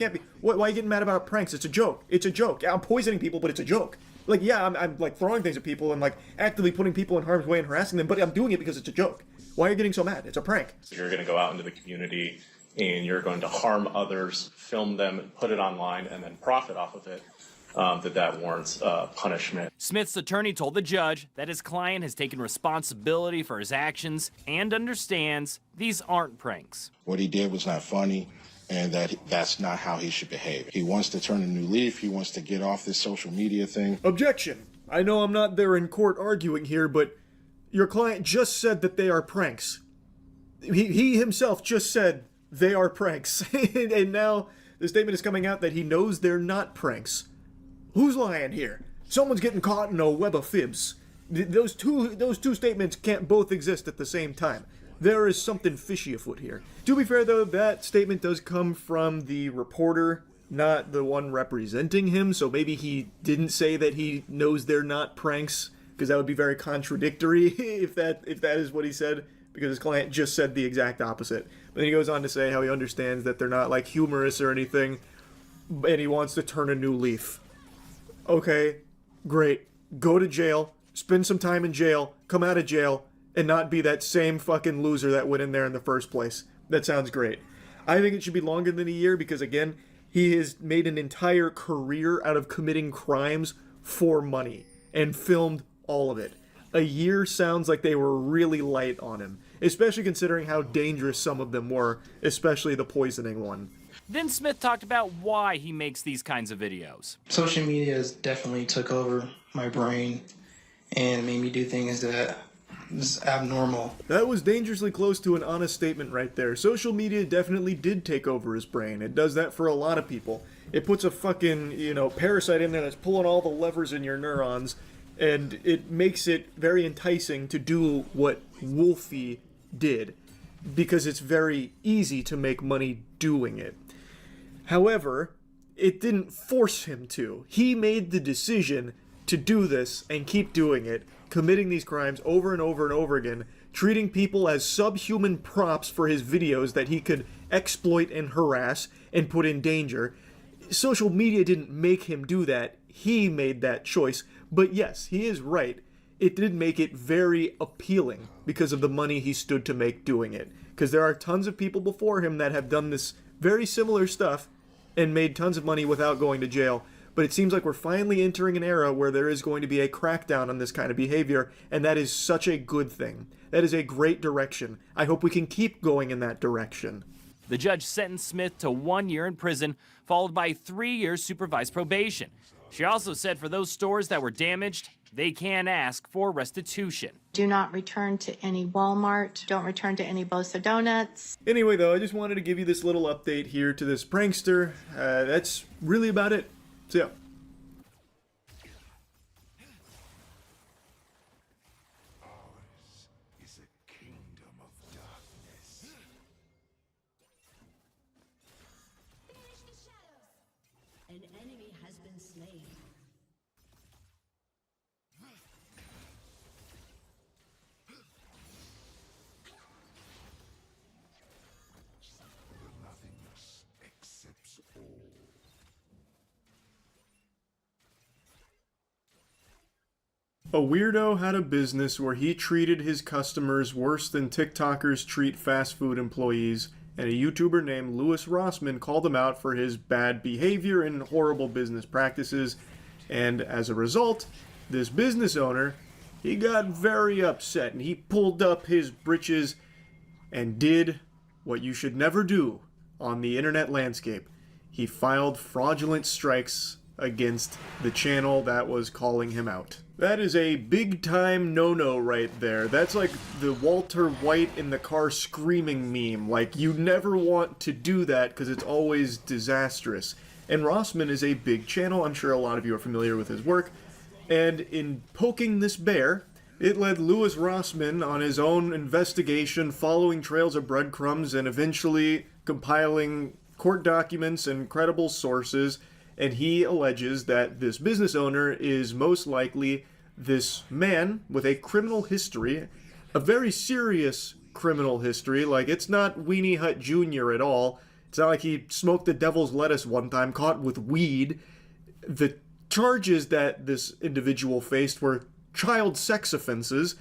can't be. Why are you getting mad about pranks? It's a joke. It's a joke. Yeah, I'm poisoning people, but it's a joke. Like, yeah, I'm like throwing things at people and like actively putting people in harm's way and harassing them, but I'm doing it because it's a joke. Why are you getting so mad? It's a prank. So you're going to go out into the community and you're going to harm others, film them, put it online, and then profit off of it. That warrants punishment. Smith's attorney told the judge that his client has taken responsibility for his actions and understands these aren't pranks. What he did was not funny, and that's not how he should behave. He wants to turn a new leaf. He wants to get off this social media thing. Objection. I know I'm not there in court arguing here, but your client just said that they are pranks. He himself just said they are pranks. And now the statement is coming out that he knows they're not pranks. Who's lying here? Someone's getting caught in a web of fibs. Those two statements can't both exist at the same time. There is something fishy afoot here. To be fair, though, that statement does come from the reporter, not the one representing him, so maybe he didn't say that he knows they're not pranks, because that would be very contradictory if that is what he said, because his client just said the exact opposite. But then he goes on to say how he understands that they're not, like, humorous or anything, and he wants to turn a new leaf. Okay, great. Go to jail, spend some time in jail, come out of jail, and not be that same fucking loser that went in there in the first place. That sounds great. I think it should be longer than a year because, again, he has made an entire career out of committing crimes for money and filmed all of it. A year sounds like they were really light on him, especially considering how dangerous some of them were, especially the poisoning one. Then Smith talked about why he makes these kinds of videos. Social media has definitely took over my brain and made me do things that is abnormal. That was dangerously close to an honest statement right there. Social media definitely did take over his brain. It does that for a lot of people. It puts a fucking, parasite in there that's pulling all the levers in your neurons, and it makes it very enticing to do what Wolfie did, because it's very easy to make money doing it. However, it didn't force him to. He made the decision to do this and keep doing it, committing these crimes over and over and over again, treating people as subhuman props for his videos that he could exploit and harass and put in danger. Social media didn't make him do that. He made that choice. But yes, he is right. It did make it very appealing because of the money he stood to make doing it. Because there are tons of people before him that have done this very similar stuff and made tons of money without going to jail. But it seems like we're finally entering an era where there is going to be a crackdown on this kind of behavior, and that is such a good thing. That is a great direction. I hope we can keep going in that direction. The judge sentenced Smith to 1 year in prison, followed by 3 years supervised probation. She also said for those stores that were damaged, they can ask for restitution. Do not return to any Walmart. Don't return to any Bosa Donuts. Anyway, though, I just wanted to give you this little update here to this prankster. That's really about it. So, yeah. An enemy has been slain. Nothingness accepts all. A weirdo had a business where he treated his customers worse than TikTokers treat fast food employees, and a YouTuber named Louis Rossmann called him out for his bad behavior and horrible business practices, and as a result, this business owner, he got very upset, and he pulled up his britches and did what you should never do on the internet landscape. He filed fraudulent strikes against the channel that was calling him out. That is a big-time no-no right there. That's like the Walter White in the car screaming meme. Like, you never want to do that because it's always disastrous. And Rossmann is a big channel. I'm sure a lot of you are familiar with his work. And in poking this bear, it led Louis Rossmann on his own investigation, following trails of breadcrumbs and eventually compiling court documents and credible sources, and he alleges that this business owner is most likely this man with a criminal history, a very serious criminal history. Like, it's not Weenie Hut Jr. at all. It's not like he smoked the devil's lettuce one time, caught with weed. The charges that this individual faced were child sex offenses,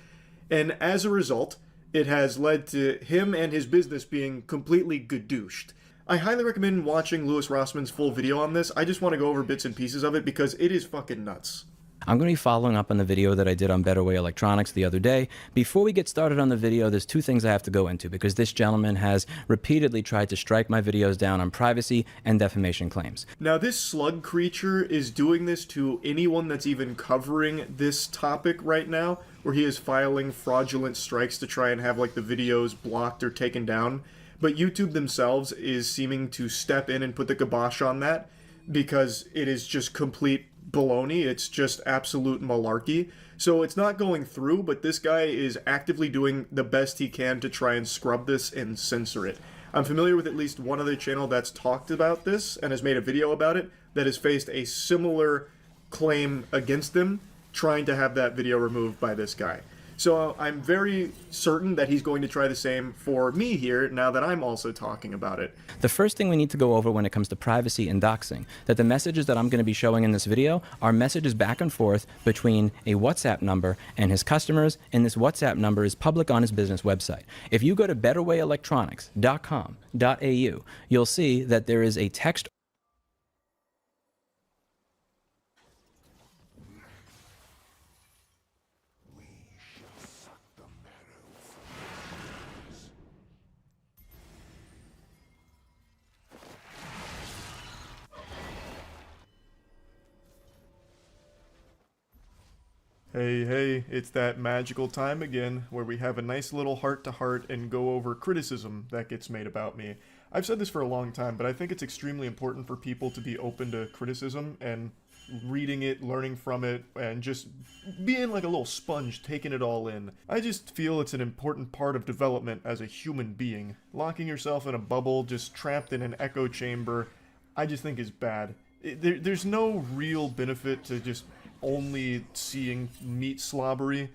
and as a result, it has led to him and his business being completely gadooshed. I highly recommend watching Louis Rossman's full video on this. I just want to go over bits and pieces of it because it is fucking nuts. I'm going to be following up on the video that I did on Better Way Electronics the other day. Before we get started on the video, there's two things I have to go into because this gentleman has repeatedly tried to strike my videos down on privacy and defamation claims. Now, this slug creature is doing this to anyone that's even covering this topic right now, where he is filing fraudulent strikes to try and have like the videos blocked or taken down. But YouTube themselves is seeming to step in and put the kibosh on that because it is just complete baloney. It's just absolute malarkey. So it's not going through, but this guy is actively doing the best he can to try and scrub this and censor it. I'm familiar with at least one other channel that's talked about this and has made a video about it that has faced a similar claim against them, trying to have that video removed by this guy. So I'm very certain that he's going to try the same for me here now that I'm also talking about it. The first thing we need to go over when it comes to privacy and doxing, that the messages that I'm going to be showing in this video are messages back and forth between a WhatsApp number and his customers, and this WhatsApp number is public on his business website. If you go to betterwayelectronics.com.au, you'll see that there is a text. Hey, it's that magical time again where we have a nice little heart-to-heart and go over criticism that gets made about me. I've said this for a long time, but I think it's extremely important for people to be open to criticism and reading it, learning from it, and just being like a little sponge, taking it all in. I just feel it's an important part of development as a human being. Locking yourself in a bubble, just trapped in an echo chamber, I just think is bad. There's no real benefit to just only seeing meat slobbery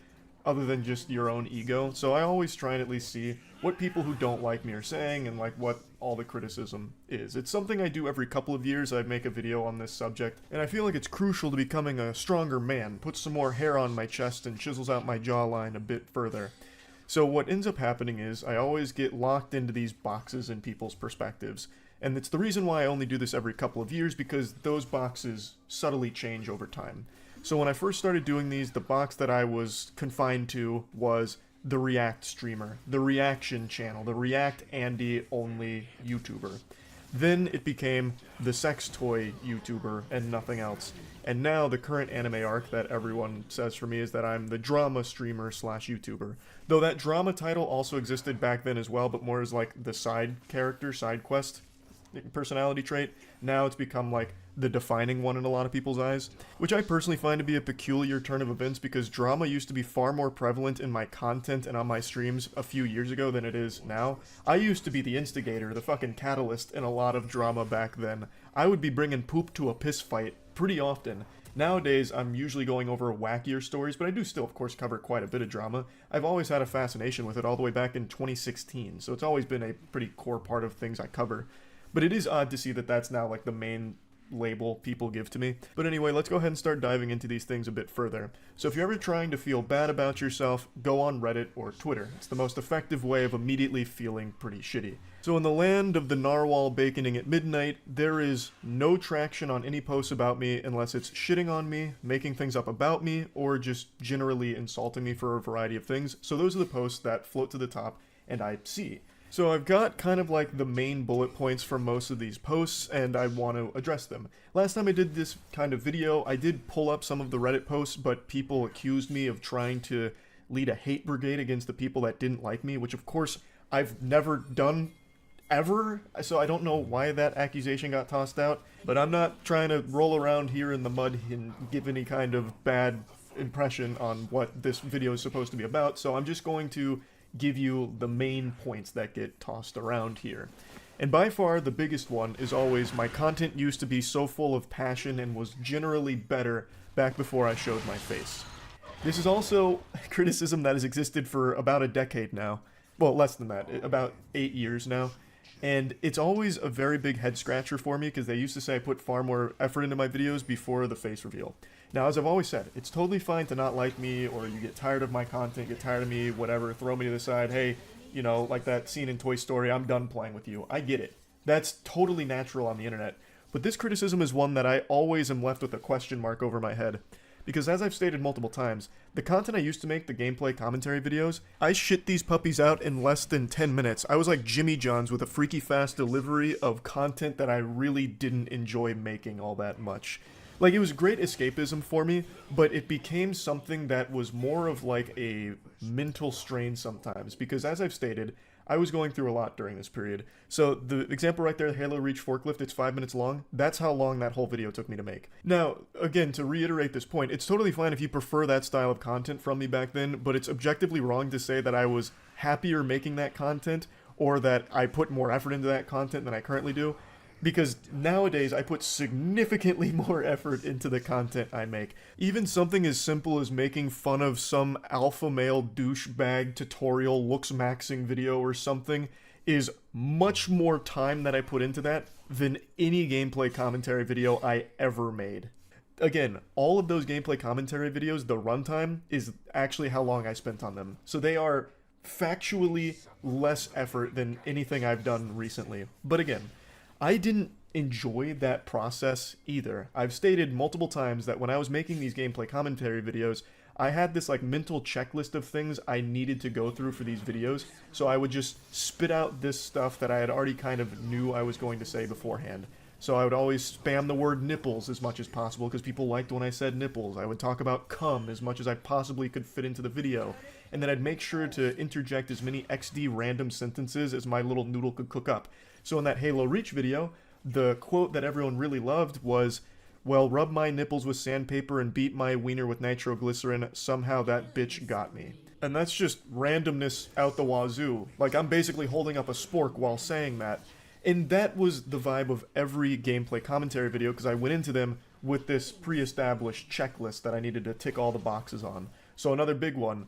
other than just your own ego. So I always try and at least see what people who don't like me are saying and like what all the criticism is. It's something I do every couple of years. I make a video on this subject, and I feel like it's crucial to becoming a stronger man, puts some more hair on my chest and chisels out my jawline a bit further. So what ends up happening is I always get locked into these boxes in people's perspectives. And it's the reason why I only do this every couple of years, because those boxes subtly change over time. So when I first started doing these, the box that I was confined to was the React streamer, the reaction channel, the React Andy only YouTuber. Then it became the sex toy YouTuber and nothing else. And now the current anime arc that everyone says for me is that I'm the drama streamer slash YouTuber. Though that drama title also existed back then as well, but more as like the side character, side quest personality trait. Now it's become like the defining one in a lot of people's eyes, which I personally find to be a peculiar turn of events because drama used to be far more prevalent in my content and on my streams a few years ago than it is now. I used to be the instigator, the fucking catalyst in a lot of drama back then. I would be bringing poop to a piss fight pretty often. Nowadays, I'm usually going over wackier stories, but I do still, of course, cover quite a bit of drama. I've always had a fascination with it all the way back in 2016, so it's always been a pretty core part of things I cover. But it is odd to see that that's now like the main label people give to me. But anyway, let's go ahead and start diving into these things a bit further. So if you're ever trying to feel bad about yourself, go on Reddit or Twitter. It's the most effective way of immediately feeling pretty shitty. So in the land of the narwhal baconing at midnight, there is no traction on any posts about me unless it's shitting on me, making things up about me, or just generally insulting me for a variety of things. So those are the posts that float to the top and I see. So I've got kind of like the main bullet points for most of these posts, and I want to address them. Last time I did this kind of video, I did pull up some of the Reddit posts, but people accused me of trying to lead a hate brigade against the people that didn't like me, which of course I've never done ever, so I don't know why that accusation got tossed out. But I'm not trying to roll around here in the mud and give any kind of bad impression on what this video is supposed to be about, so I'm just going to give you the main points that get tossed around here. And by far the biggest one is always my content used to be so full of passion and was generally better back before I showed my face. This is also criticism that has existed for about a decade now. Well, less than that, about 8 years now. And it's always a very big head scratcher for me because they used to say I put far more effort into my videos before the face reveal. Now, as I've always said, it's totally fine to not like me, or you get tired of my content, get tired of me, whatever, throw me to the side, hey, you know, like that scene in Toy Story, I'm done playing with you. I get it. That's totally natural on the internet. But this criticism is one that I always am left with a question mark over my head. Because as I've stated multiple times, the content I used to make, the gameplay commentary videos, I shit these puppies out in less than 10 minutes. I was like Jimmy John's with a freaky fast delivery of content that I really didn't enjoy making all that much. Like, it was great escapism for me, but it became something that was more of like a mental strain sometimes. Because as I've stated, I was going through a lot during this period. So the example right there, the Halo Reach forklift, it's 5 minutes long. That's how long that whole video took me to make. Now, again, to reiterate this point, it's totally fine if you prefer that style of content from me back then, but it's objectively wrong to say that I was happier making that content or that I put more effort into that content than I currently do. Because nowadays I put significantly more effort into the content I make. Even something as simple as making fun of some alpha male douchebag tutorial looks maxing video or something is much more time that I put into that than any gameplay commentary video I ever made. Again, all of those gameplay commentary videos, the runtime is actually how long I spent on them. So they are factually less effort than anything I've done recently. But again, I didn't enjoy that process either. I've stated multiple times that when I was making these gameplay commentary videos, I had this like mental checklist of things I needed to go through for these videos, so I would just spit out this stuff that I had already kind of knew I was going to say beforehand. So I would always spam the word nipples as much as possible because people liked when I said nipples. I would talk about cum as much as I possibly could fit into the video. And then I'd make sure to interject as many XD random sentences as my little noodle could cook up. So in that Halo Reach video, the quote that everyone really loved was, well, rub my nipples with sandpaper and beat my wiener with nitroglycerin, somehow that bitch got me. And that's just randomness out the wazoo. Like, I'm basically holding up a spork while saying that. And that was the vibe of every gameplay commentary video, because I went into them with this pre-established checklist that I needed to tick all the boxes on. So another big one,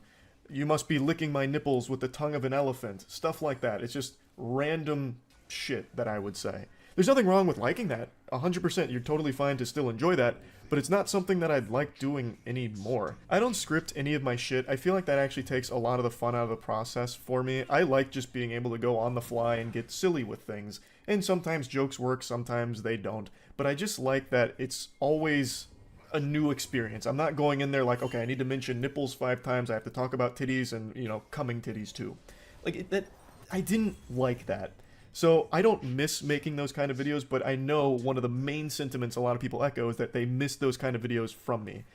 you must be licking my nipples with the tongue of an elephant. Stuff like that. It's just random shit that I would say. There's nothing wrong with liking that. 100%, you're totally fine to still enjoy that, but it's not something that I'd like doing anymore. I don't script any of my shit. I feel like that actually takes a lot of the fun out of the process for me. I like just being able to go on the fly and get silly with things. And sometimes jokes work, sometimes they don't. But I just like that it's always a new experience. I'm not going in there like, okay, I need to mention nipples 5 times, I have to talk about titties and, you know, coming titties too. Like, I didn't like that. So I don't miss making those kind of videos, but I know one of the main sentiments a lot of people echo is that they miss those kind of videos from me.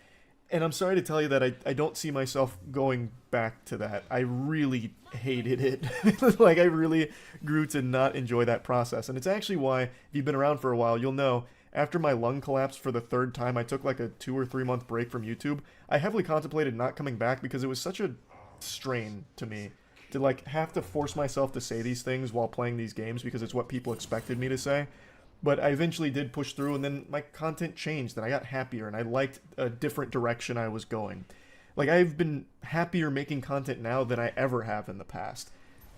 And I'm sorry to tell you that I don't see myself going back to that. I really hated it. Like, I really grew to not enjoy that process. And it's actually why, if you've been around for a while, you'll know, after my lung collapsed for the 3rd time, I took like a 2 or 3 month break from YouTube. I heavily contemplated not coming back because it was such a strain to me to like have to force myself to say these things while playing these games because it's what people expected me to say. But I eventually did push through, and then my content changed, and I got happier, and I liked a different direction I was going. Like, I've been happier making content now than I ever have in the past.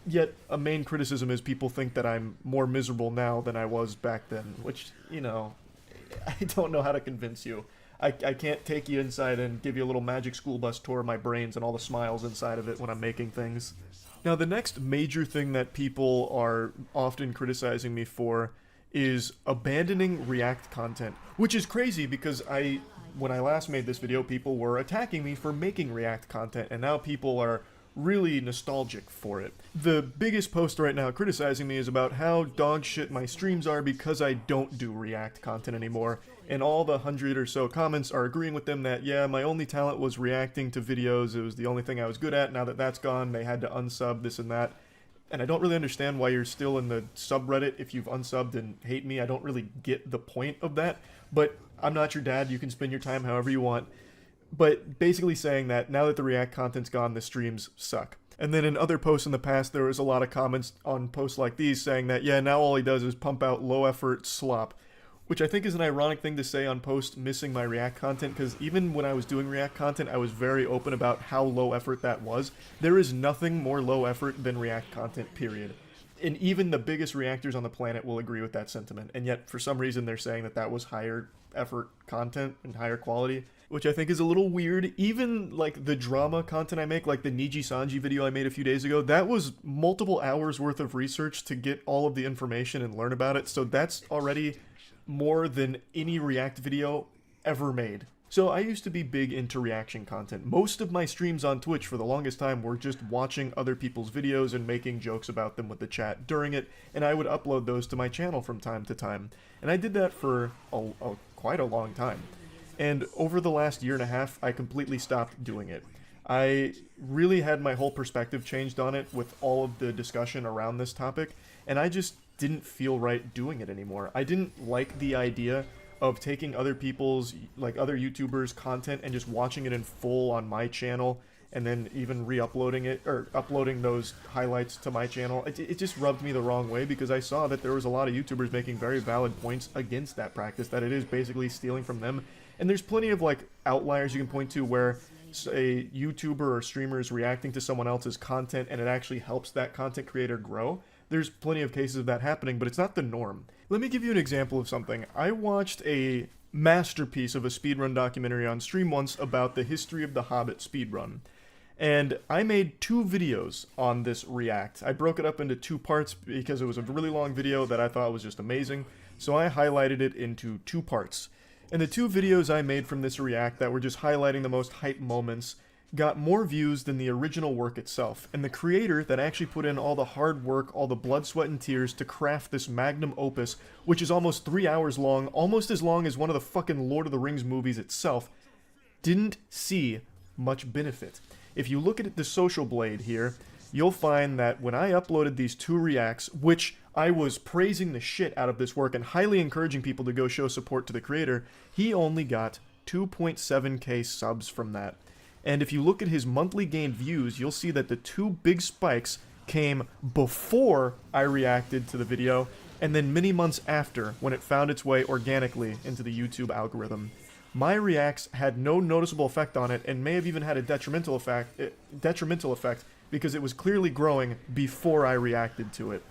Yet, a main criticism is people think that I'm more miserable now than I was back then, which, you know, I don't know how to convince you. I can't take you inside and give you a little magic school bus tour of my brains and all the smiles inside of it when I'm making things. Now, the next major thing that people are often criticizing me for is abandoning React content, which is crazy because when I last made this video, people were attacking me for making React content, and now people are really nostalgic for it. The biggest post right now criticizing me is about how dog shit my streams are because I don't do React content anymore, and all the 100 or so comments are agreeing with them that, yeah, my only talent was reacting to videos, it was the only thing I was good at, now that that's gone, they had to unsub this and that. And I don't really understand why you're still in the subreddit if you've unsubbed and hate me. I don't really get the point of that, but I'm not your dad, you can spend your time however you want. But basically saying that now that the React content's gone, the streams suck. And then in other posts in the past, there was a lot of comments on posts like these saying that, yeah, now all he does is pump out low-effort slop. Which I think is an ironic thing to say on posts missing my React content, because even when I was doing React content, I was very open about how low effort that was. There is nothing more low effort than React content, period. And even the biggest reactors on the planet will agree with that sentiment. And yet, for some reason, they're saying that that was higher effort content and higher quality, which I think is a little weird. Even like the drama content I make, like the Niji Sanji video I made a few days ago, that was multiple hours worth of research to get all of the information and learn about it. So that's already more than any React video ever made. So I used to be big into reaction content. Most of my streams on Twitch for the longest time were just watching other people's videos and making jokes about them with the chat during it, and I would upload those to my channel from time to time. And I did that for quite a long time. And over the last year and a half, I completely stopped doing it. I really had my whole perspective changed on it with all of the discussion around this topic, and I just didn't feel right doing it anymore. I didn't like the idea of taking other people's, like other YouTubers' content and just watching it in full on my channel, and then even re-uploading it, or uploading those highlights to my channel. It just rubbed me the wrong way, because I saw that there was a lot of YouTubers making very valid points against that practice, that it is basically stealing from them. And there's plenty of like outliers you can point to where a YouTuber or streamer is reacting to someone else's content and it actually helps that content creator grow. There's plenty of cases of that happening, but it's not the norm. Let me give you an example of something. I watched a masterpiece of a speedrun documentary on stream once about the history of the Hobbit speedrun. And I made 2 videos on this react. I broke it up into 2 parts because it was a really long video that I thought was just amazing. So I highlighted it into 2 parts. And the 2 videos I made from this react that were just highlighting the most hype moments got more views than the original work itself. And the creator that actually put in all the hard work, all the blood, sweat, and tears to craft this magnum opus, which is almost 3 hours long, almost as long as one of the fucking Lord of the Rings movies itself, didn't see much benefit. If you look at the Social Blade here, you'll find that when I uploaded these 2 reacts, which I was praising the shit out of this work and highly encouraging people to go show support to the creator, he only got 2.7k subs from that. And if you look at his monthly gained views, you'll see that the 2 big spikes came before I reacted to the video, and then many months after, when it found its way organically into the YouTube algorithm. My reacts had no noticeable effect on it, and may have even had a detrimental effect because it was clearly growing before I reacted to it.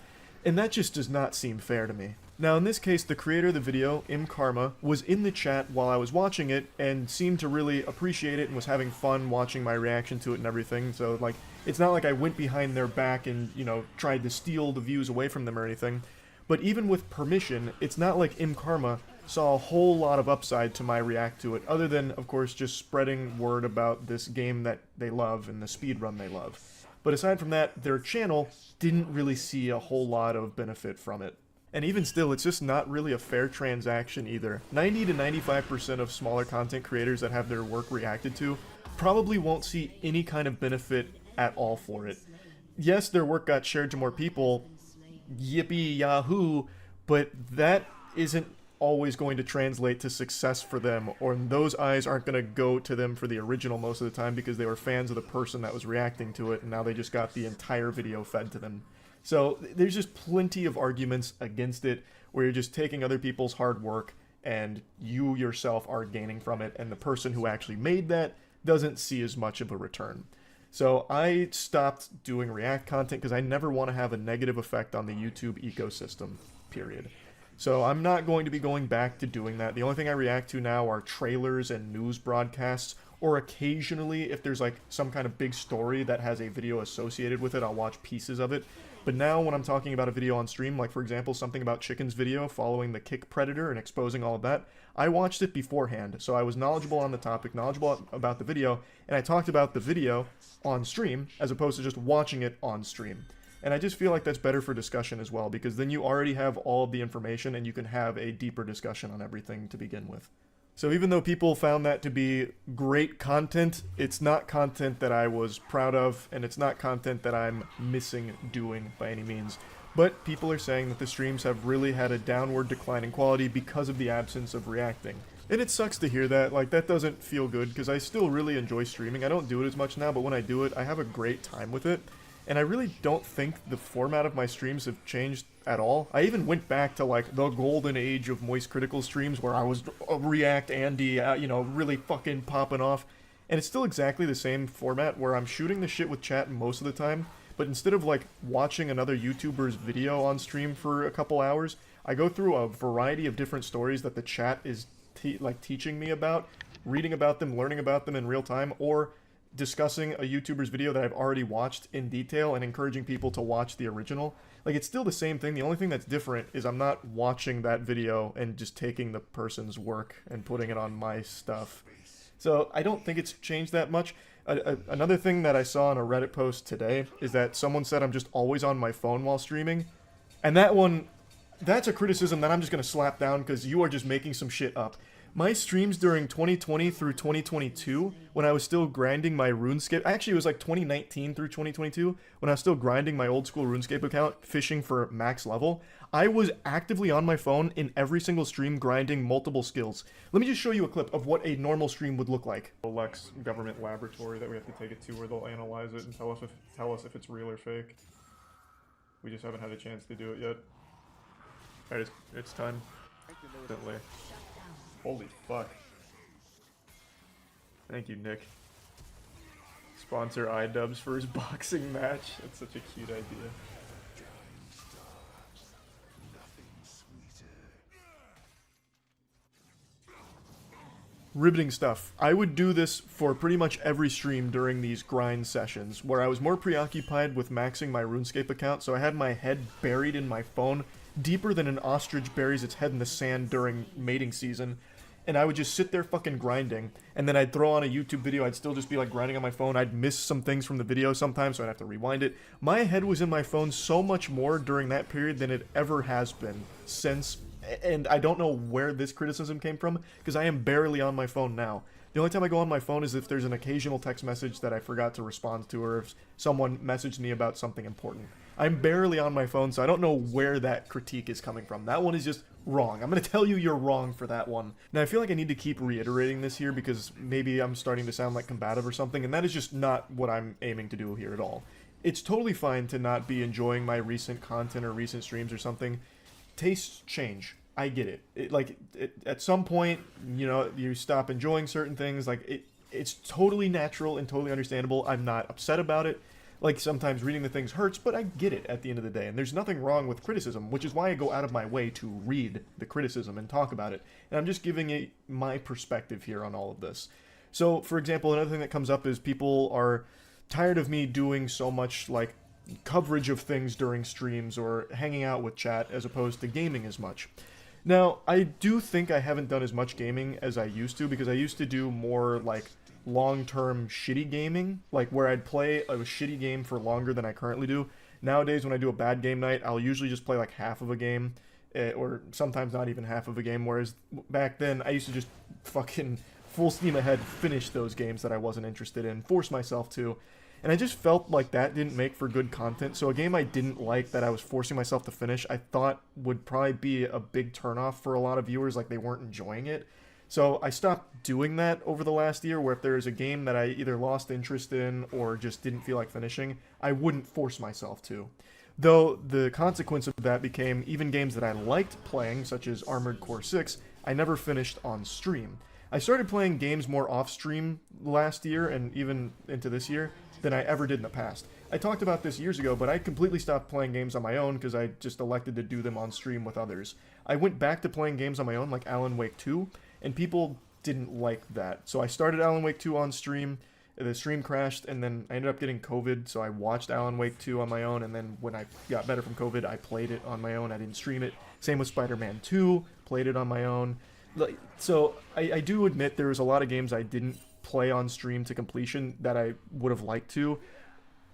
And that just does not seem fair to me. Now in this case, the creator of the video, Karma, was in the chat while I was watching it and seemed to really appreciate it and was having fun watching my reaction to it and everything. So like, it's not like I went behind their back and, you know, tried to steal the views away from them or anything. But even with permission, it's not like Karma saw a whole lot of upside to my react to it, other than, of course, just spreading word about this game that they love and the speedrun they love. But aside from that, their channel didn't really see a whole lot of benefit from it. And even still, it's just not really a fair transaction either. 90 to 95% of smaller content creators that have their work reacted to probably won't see any kind of benefit at all for it. Yes, their work got shared to more people, yippee yahoo, but that isn't always going to translate to success for them, or those eyes aren't going to go to them for the original most of the time because they were fans of the person that was reacting to it, and now they just got the entire video fed to them. So there's just plenty of arguments against it where you're just taking other people's hard work and you yourself are gaining from it, and the person who actually made that doesn't see as much of a return. So I stopped doing React content because I never want to have a negative effect on the YouTube ecosystem, period. So I'm not going to be going back to doing that. The only thing I react to now are trailers and news broadcasts, or occasionally if there's like some kind of big story that has a video associated with it, I'll watch pieces of it. But now when I'm talking about a video on stream, like for example something about Chicken's video following the Kick Predator and exposing all of that, I watched it beforehand, so I was knowledgeable on the topic, knowledgeable about the video, and I talked about the video on stream as opposed to just watching it on stream. And I just feel like that's better for discussion as well, because then you already have all of the information and you can have a deeper discussion on everything to begin with. So even though people found that to be great content, it's not content that I was proud of, and it's not content that I'm missing doing by any means. But people are saying that the streams have really had a downward decline in quality because of the absence of reacting. And it sucks to hear that. Like, that doesn't feel good, because I still really enjoy streaming. I don't do it as much now, but when I do it, I have a great time with it. And I really don't think the format of my streams have changed at all. I even went back to like the golden age of Moist Critical streams where I was React Andy, you know, really fucking popping off. And it's still exactly the same format where I'm shooting the shit with chat most of the time, but instead of like watching another YouTuber's video on stream for a couple hours, I go through a variety of different stories that the chat is teaching me about, reading about them, learning about them in real time, or discussing a YouTuber's video that I've already watched in detail and encouraging people to watch the original. Like, it's still the same thing. The only thing that's different is I'm not watching that video and just taking the person's work and putting it on my stuff. So I don't think it's changed that much. Another thing that I saw on a Reddit post today is that someone said I'm just always on my phone while streaming. And that's a criticism that I'm just going to slap down because you are just making some shit up. My streams during 2020 through 2022, when I was still grinding my RuneScape, actually it was like 2019 through 2022, when I was still grinding my old school RuneScape account, fishing for max level, I was actively on my phone in every single stream grinding multiple skills. Let me just show you a clip of what a normal stream would look like. The Lex government laboratory that we have to take it to where they'll analyze it and tell us if it's real or fake. We just haven't had a chance to do it yet. Alright, it's time. Definitely. Holy fuck. Thank you, Nick. Sponsor iDubbbz for his boxing match. That's such a cute idea. Riveting stuff. I would do this for pretty much every stream during these grind sessions, where I was more preoccupied with maxing my RuneScape account, so I had my head buried in my phone, deeper than an ostrich buries its head in the sand during mating season. And I would just sit there fucking grinding, and then I'd throw on a YouTube video, I'd still just be like grinding on my phone, I'd miss some things from the video sometimes, so I'd have to rewind it. My head was in my phone so much more during that period than it ever has been since, and I don't know where this criticism came from, because I am barely on my phone now. The only time I go on my phone is if there's an occasional text message that I forgot to respond to, or if someone messaged me about something important. I'm barely on my phone, so I don't know where that critique is coming from. That one is just wrong. I'm going to tell you you're wrong for that one. Now, I feel like I need to keep reiterating this here because maybe I'm starting to sound like combative or something, and that is just not what I'm aiming to do here at all. It's totally fine to not be enjoying my recent content or recent streams or something. Tastes change. I get it. At some point, you know, you stop enjoying certain things. Like, it's totally natural and totally understandable. I'm not upset about it. Like, sometimes reading the things hurts, but I get it at the end of the day. And there's nothing wrong with criticism, which is why I go out of my way to read the criticism and talk about it. And I'm just giving it my perspective here on all of this. So, for example, another thing that comes up is people are tired of me doing so much, like, coverage of things during streams or hanging out with chat as opposed to gaming as much. Now, I do think I haven't done as much gaming as I used to, because I used to do more, like, long-term shitty gaming, like where I'd play a shitty game for longer than I currently do. Nowadays, when I do a bad game night, I'll usually just play like half of a game, or sometimes not even half of a game, whereas back then, I used to just fucking full steam ahead finish those games that I wasn't interested in, force myself to, and I just felt like that didn't make for good content. So a game I didn't like that I was forcing myself to finish, I thought would probably be a big turnoff for a lot of viewers, like they weren't enjoying it. So I stopped doing that over the last year, where if there's a game that I either lost interest in or just didn't feel like finishing, I wouldn't force myself to. Though the consequence of that became even games that I liked playing, such as Armored Core 6, I never finished on stream. I started playing games more off-stream last year and even into this year than I ever did in the past. I talked about this years ago, but I completely stopped playing games on my own because I just elected to do them on stream with others. I went back to playing games on my own, like Alan Wake 2, and people didn't like that. So I started Alan Wake 2 on stream, the stream crashed, and then I ended up getting COVID, so I watched Alan Wake 2 on my own, and then when I got better from COVID, I played it on my own. I didn't stream it. Same with Spider-Man 2, played it on my own. So I do admit there was a lot of games I didn't play on stream to completion that I would have liked to,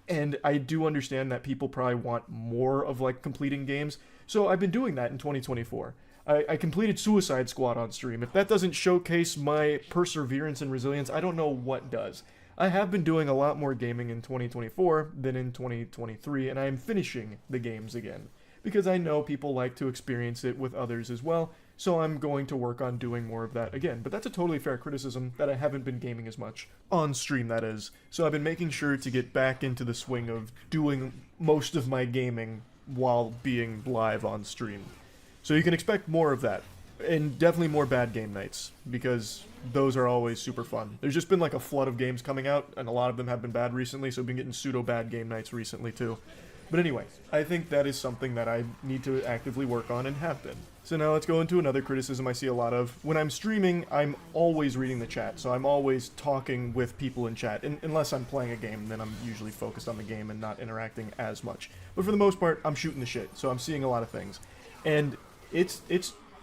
and I do understand that people probably want more of, like, completing games, so I've been doing that in 2024. I completed Suicide Squad on stream. If that doesn't showcase my perseverance and resilience, I don't know what does. I have been doing a lot more gaming in 2024 than in 2023, and I am finishing the games again, because I know people like to experience it with others as well, so I'm going to work on doing more of that again. But that's a totally fair criticism, that I haven't been gaming as much. On stream, that is. So I've been making sure to get back into the swing of doing most of my gaming while being live on stream. So you can expect more of that. And definitely more bad game nights, because those are always super fun. There's just been like a flood of games coming out, and a lot of them have been bad recently, so I've been getting pseudo-bad game nights recently too. But anyway, I think that is something that I need to actively work on and have been. So now let's go into another criticism I see a lot of. When I'm streaming, I'm always reading the chat, so I'm always talking with people in chat. Unless I'm playing a game, then I'm usually focused on the game and not interacting as much. But for the most part, I'm shooting the shit, so I'm seeing a lot of things. And it's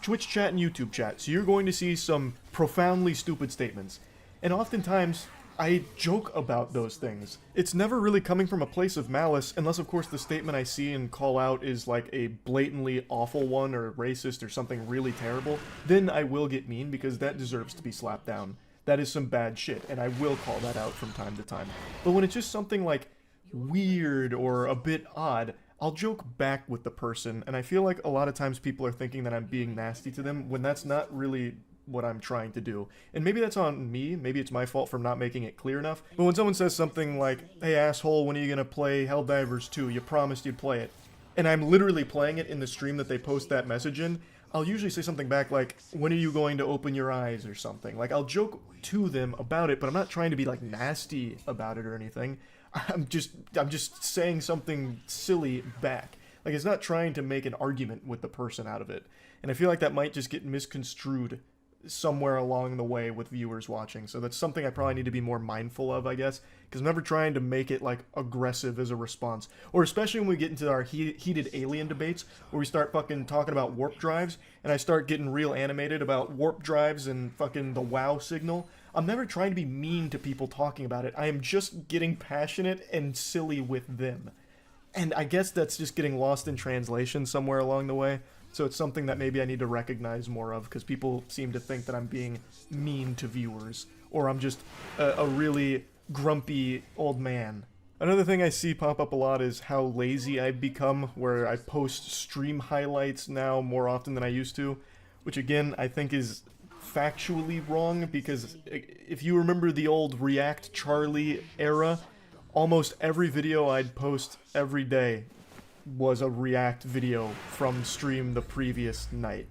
Twitch chat and YouTube chat, so you're going to see some profoundly stupid statements. And oftentimes, I joke about those things. It's never really coming from a place of malice, unless of course the statement I see and call out is like a blatantly awful one or racist or something really terrible. Then I will get mean, because that deserves to be slapped down. That is some bad shit, and I will call that out from time to time. But when it's just something like weird or a bit odd, I'll joke back with the person, and I feel like a lot of times people are thinking that I'm being nasty to them, when that's not really what I'm trying to do. And maybe that's on me, maybe it's my fault for not making it clear enough, but when someone says something like, "Hey asshole, when are you gonna play Helldivers 2? You promised you'd play it," and I'm literally playing it in the stream that they post that message in, I'll usually say something back like, "When are you going to open your eyes?" or something. Like, I'll joke to them about it, but I'm not trying to be like nasty about it or anything. I'm just saying something silly back. Like, it's not trying to make an argument with the person out of it. And I feel like that might just get misconstrued somewhere along the way with viewers watching. So that's something I probably need to be more mindful of, I guess, because I'm never trying to make it like aggressive as a response. Or especially when we get into our heated alien debates, where we start fucking talking about warp drives, and I start getting real animated about warp drives and fucking the WoW signal. I'm never trying to be mean to people talking about it. I am just getting passionate and silly with them. And I guess that's just getting lost in translation somewhere along the way. So it's something that maybe I need to recognize more of, because people seem to think that I'm being mean to viewers, or I'm just a really grumpy old man. Another thing I see pop up a lot is how lazy I've become, where I post stream highlights now more often than I used to, which again I think is factually wrong, because if you remember the old React Charlie era, almost every video I'd post every day was a React video from stream the previous night.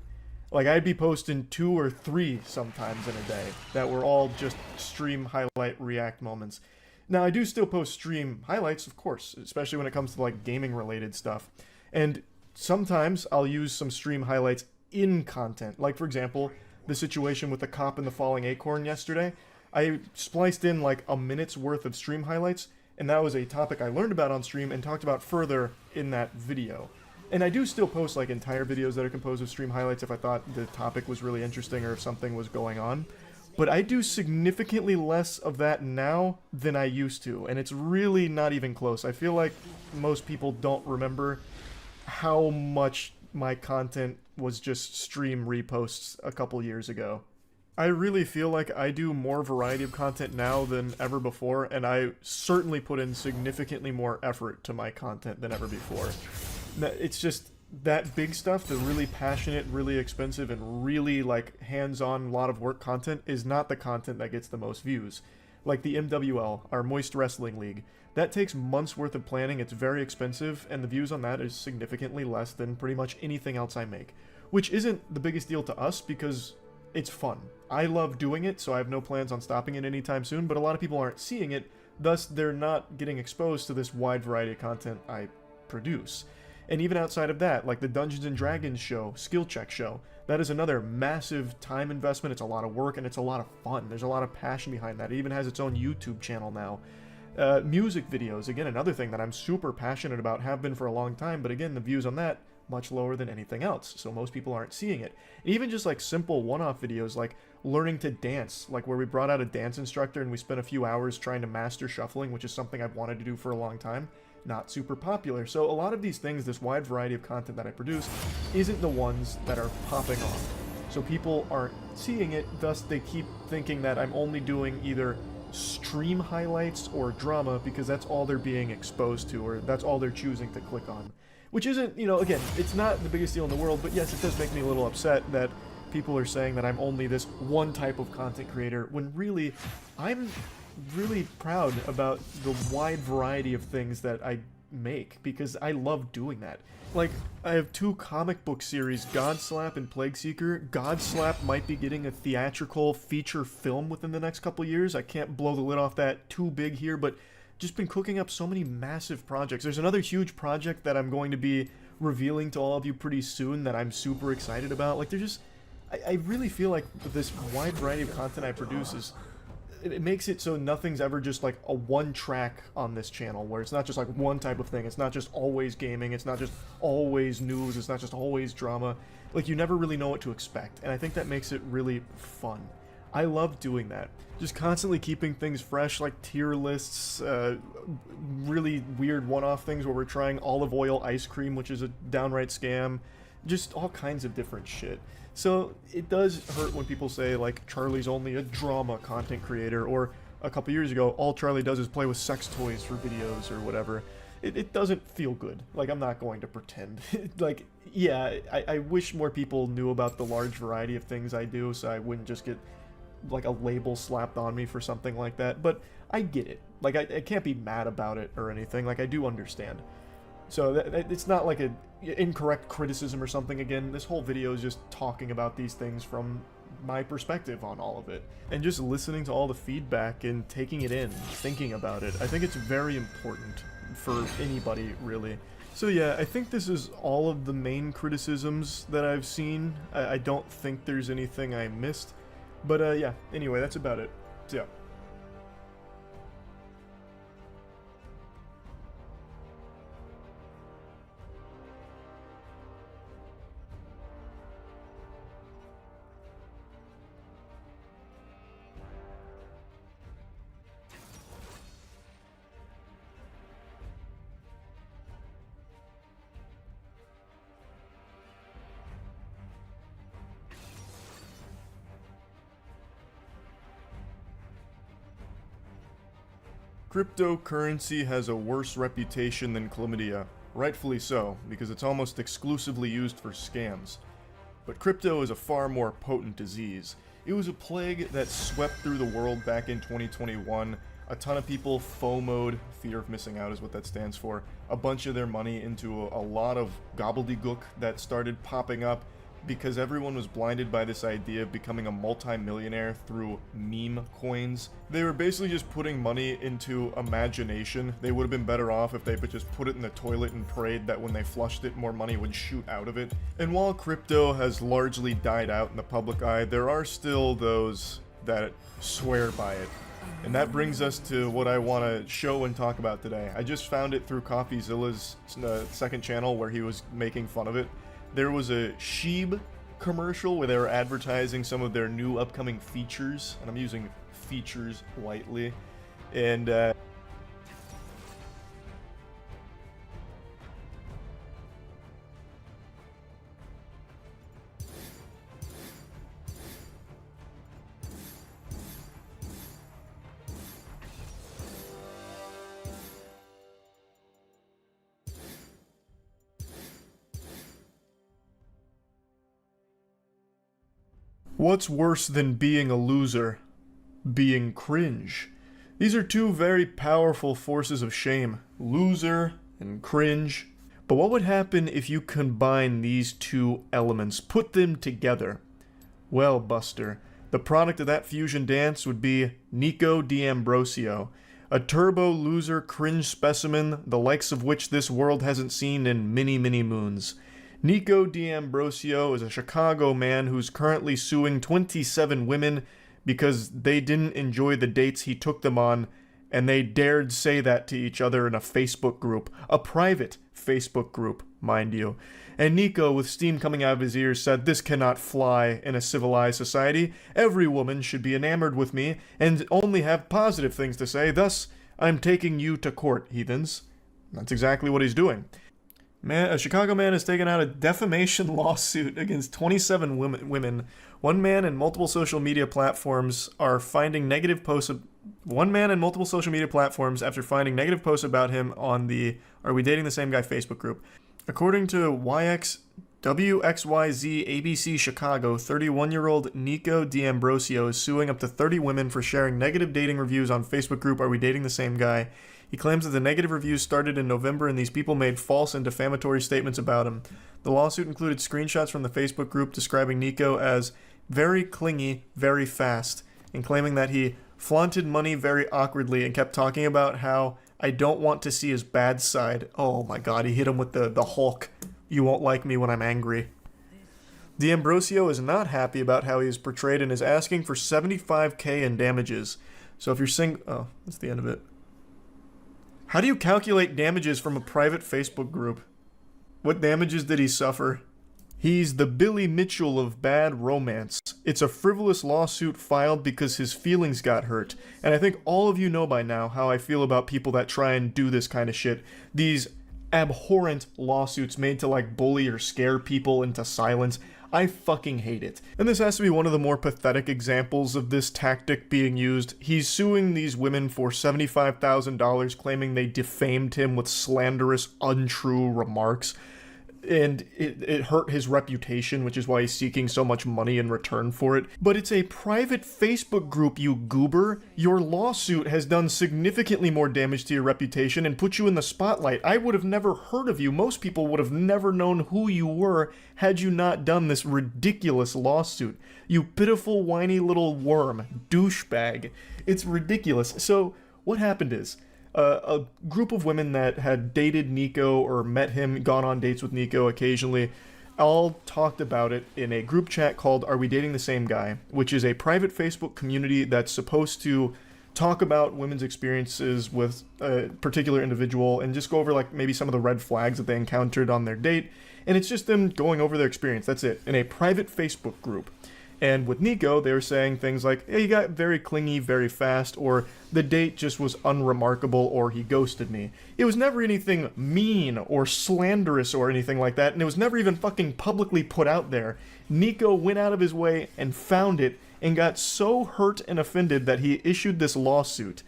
Like, I'd be posting 2 or 3 sometimes in a day that were all just stream highlight React moments. Now, I do still post stream highlights, of course, especially when it comes to like gaming related stuff. And sometimes I'll use some stream highlights in content. Like, for example, the situation with the cop and the falling acorn yesterday. I spliced in like a minute's worth of stream highlights, and that was a topic I learned about on stream and talked about further in that video. And I do still post like entire videos that are composed of stream highlights if I thought the topic was really interesting or if something was going on. But I do significantly less of that now than I used to, and it's really not even close. I feel like most people don't remember how much my content was just stream reposts a couple years ago. I really feel like I do more variety of content now than ever before, and I certainly put in significantly more effort to my content than ever before. It's just that big stuff, the really passionate, really expensive, and really like hands-on, lot of work content is not the content that gets the most views. Like the MWL, our Moist Wrestling League, that takes months worth of planning, it's very expensive, and the views on that is significantly less than pretty much anything else I make. Which isn't the biggest deal to us because it's fun. I love doing it, so I have no plans on stopping it anytime soon, but a lot of people aren't seeing it, thus they're not getting exposed to this wide variety of content I produce. And even outside of that, like the Dungeons & Dragons show, Skill Check show, that is another massive time investment, it's a lot of work, and it's a lot of fun. There's a lot of passion behind that. It even has its own YouTube channel now. Music videos, again, another thing that I'm super passionate about, have been for a long time, but again, the views on that, much lower than anything else, so most people aren't seeing it. And even just like simple one-off videos like learning to dance, like where we brought out a dance instructor and we spent a few hours trying to master shuffling, which is something I've wanted to do for a long time, not super popular. So a lot of these things, this wide variety of content that I produce, isn't the ones that are popping off. So people aren't seeing it, thus they keep thinking that I'm only doing either stream highlights or drama because that's all they're being exposed to, or that's all they're choosing to click on. Which isn't, you know, again, it's not the biggest deal in the world, but yes, it does make me a little upset that people are saying that I'm only this one type of content creator, when really, I'm really proud about the wide variety of things that I make, because I love doing that. Like, I have 2 comic book series, Godslap and Plagueseeker. Godslap might be getting a theatrical feature film within the next couple years. I can't blow the lid off that too big here, but just been cooking up so many massive projects. There's another huge project that I'm going to be revealing to all of you pretty soon that I'm super excited about. Like, I really feel like this wide variety of content I produce is, it makes it so nothing's ever just like a one track on this channel, where it's not just like one type of thing. It's not just always gaming. It's not just always news. It's not just always drama. Like, you never really know what to expect. And I think that makes it really fun. I love doing that. Just constantly keeping things fresh, like tier lists, really weird one-off things where we're trying olive oil ice cream, which is a downright scam. Just all kinds of different shit. So it does hurt when people say, like, Charlie's only a drama content creator, or a couple years ago, all Charlie does is play with sex toys for videos or whatever. It doesn't feel good. Like, I'm not going to pretend. Like, yeah, I wish more people knew about the large variety of things I do, so I wouldn't just get like a label slapped on me for something like that, but I get it. Like, I can't be mad about it or anything. Like, I do understand. So it's not like an incorrect criticism or something. Again, this whole video is just talking about these things from my perspective on all of it, and just listening to all the feedback and taking it in, thinking about it. I think it's very important for anybody, really. So yeah, I think this is all of the main criticisms that I've seen. I don't think there's anything I missed. But yeah, anyway, that's about it. So yeah. Cryptocurrency has a worse reputation than chlamydia. Rightfully so, because it's almost exclusively used for scams. But crypto is a far more potent disease. It was a plague that swept through the world back in 2021. A ton of people FOMO'd, fear of missing out is what that stands for, a bunch of their money into a lot of gobbledygook that started popping up because everyone was blinded by this idea of becoming a multi-millionaire through meme coins. They were basically just putting money into imagination. They would have been better off if they would just put it in the toilet and prayed that when they flushed it, more money would shoot out of it. And while crypto has largely died out in the public eye, there are still those that swear by it. And that brings us to what I want to show and talk about today. I just found it through CoffeeZilla's second channel where he was making fun of it. There was a Sheeb commercial where they were advertising some of their new upcoming features, and I'm using features lightly, and what's worse than being a loser? Being cringe. These are two very powerful forces of shame. Loser and cringe. But what would happen if you combine these two elements, put them together? Well, Buster, the product of that fusion dance would be Nico D'Ambrosio, a turbo loser cringe specimen, the likes of which this world hasn't seen in many, many moons. Nico D'Ambrosio is a Chicago man who's currently suing 27 women because they didn't enjoy the dates he took them on, and they dared say that to each other in a Facebook group. A private Facebook group, mind you. And Nico, with steam coming out of his ears, said, "This cannot fly in a civilized society. Every woman should be enamored with me and only have positive things to say. Thus, I'm taking you to court, heathens." That's exactly what he's doing. Man, a Chicago man has taken out a defamation lawsuit against 27 women. One man and multiple social media platforms are finding negative posts. One man and multiple social media platforms after finding negative posts about him on the "Are We Dating the Same Guy" Facebook group. According to YX WXYZ ABC Chicago 31-year-old Nico D'Ambrosio is suing up to 30 women for sharing negative dating reviews on Facebook group Are We Dating the Same Guy? He claims that the negative reviews started in November and these people made false and defamatory statements about him. The lawsuit included screenshots from the Facebook group describing Nico as very clingy, very fast, and claiming that he flaunted money very awkwardly and kept talking about how I don't want to see his bad side. Oh my god, he hit him with the Hulk. You won't like me when I'm angry. D'Ambrosio is not happy about how he is portrayed and is asking for $75,000 in damages. So if you're oh, that's the end of it. How do you calculate damages from a private Facebook group? What damages did he suffer? He's the Billy Mitchell of bad romance. It's a frivolous lawsuit filed because his feelings got hurt. And I think all of you know by now how I feel about people that try and do this kind of shit. These abhorrent lawsuits made to like bully or scare people into silence. I fucking hate it. And this has to be one of the more pathetic examples of this tactic being used. He's suing these women for $75,000, claiming they defamed him with slanderous, untrue remarks. And it hurt his reputation, which is why he's seeking so much money in return for it. But it's a private Facebook group, you goober. Your lawsuit has done significantly more damage to your reputation and put you in the spotlight. I would have never heard of you. Most people would have never known who you were had you not done this ridiculous lawsuit. You pitiful, whiny little worm. Douchebag. It's ridiculous. So, what happened is, a group of women that had dated Nico or met him, gone on dates with Nico occasionally, all talked about it in a group chat called Are We Dating the Same Guy?, which is a private Facebook community that's supposed to talk about women's experiences with a particular individual and just go over like maybe some of the red flags that they encountered on their date. And it's just them going over their experience. That's it. In a private Facebook group. And with Nico, they were saying things like, hey, he got very clingy very fast, or the date just was unremarkable, or he ghosted me. It was never anything mean or slanderous or anything like that, and it was never even fucking publicly put out there. Nico went out of his way and found it, and got so hurt and offended that he issued this lawsuit.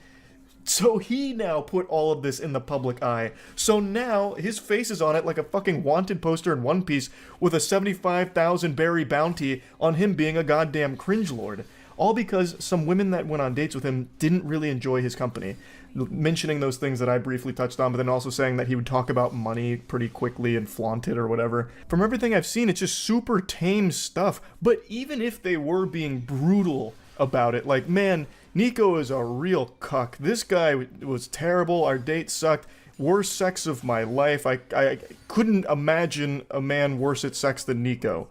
So he now put all of this in the public eye. So now his face is on it like a fucking wanted poster in One Piece with a 75,000 berry bounty on him being a goddamn cringelord. All because some women that went on dates with him didn't really enjoy his company. Mentioning those things that I briefly touched on, but then also saying that he would talk about money pretty quickly and flaunt it or whatever. From everything I've seen, it's just super tame stuff. But even if they were being brutal about it, like, man, Nico is a real cuck. This guy was terrible. Our date sucked. Worst sex of my life. I couldn't imagine a man worse at sex than Nico.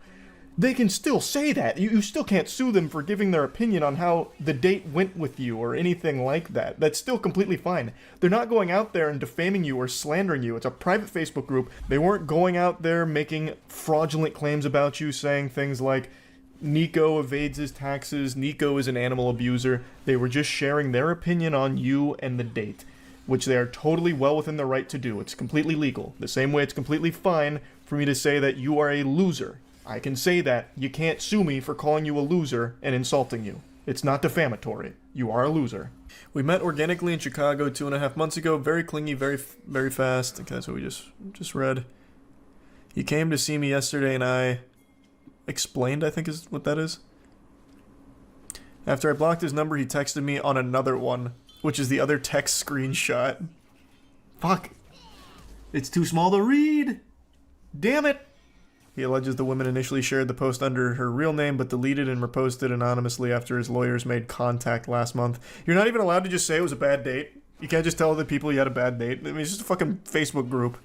They can still say that. You still can't sue them for giving their opinion on how the date went with you or anything like that. That's still completely fine. They're not going out there and defaming you or slandering you. It's a private Facebook group. They weren't going out there making fraudulent claims about you, saying things like, Nico evades his taxes, Nico is an animal abuser. They were just sharing their opinion on you and the date, which they are totally well within their right to do. It's completely legal. The same way it's completely fine for me to say that you are a loser. I can say that. You can't sue me for calling you a loser and insulting you. It's not defamatory. You are a loser. We met organically in Chicago 2.5 months ago. Very clingy, very fast. Okay, that's what we just read. He came to see me yesterday and I explained, I think is what that is. After I blocked his number, he texted me on another one, which is the other text screenshot. Fuck. It's too small to read. Damn it. He alleges the woman initially shared the post under her real name, but deleted and reposted anonymously after his lawyers made contact last month. You're not even allowed to just say it was a bad date. You can't just tell other people you had a bad date. I mean, it's just a fucking Facebook group.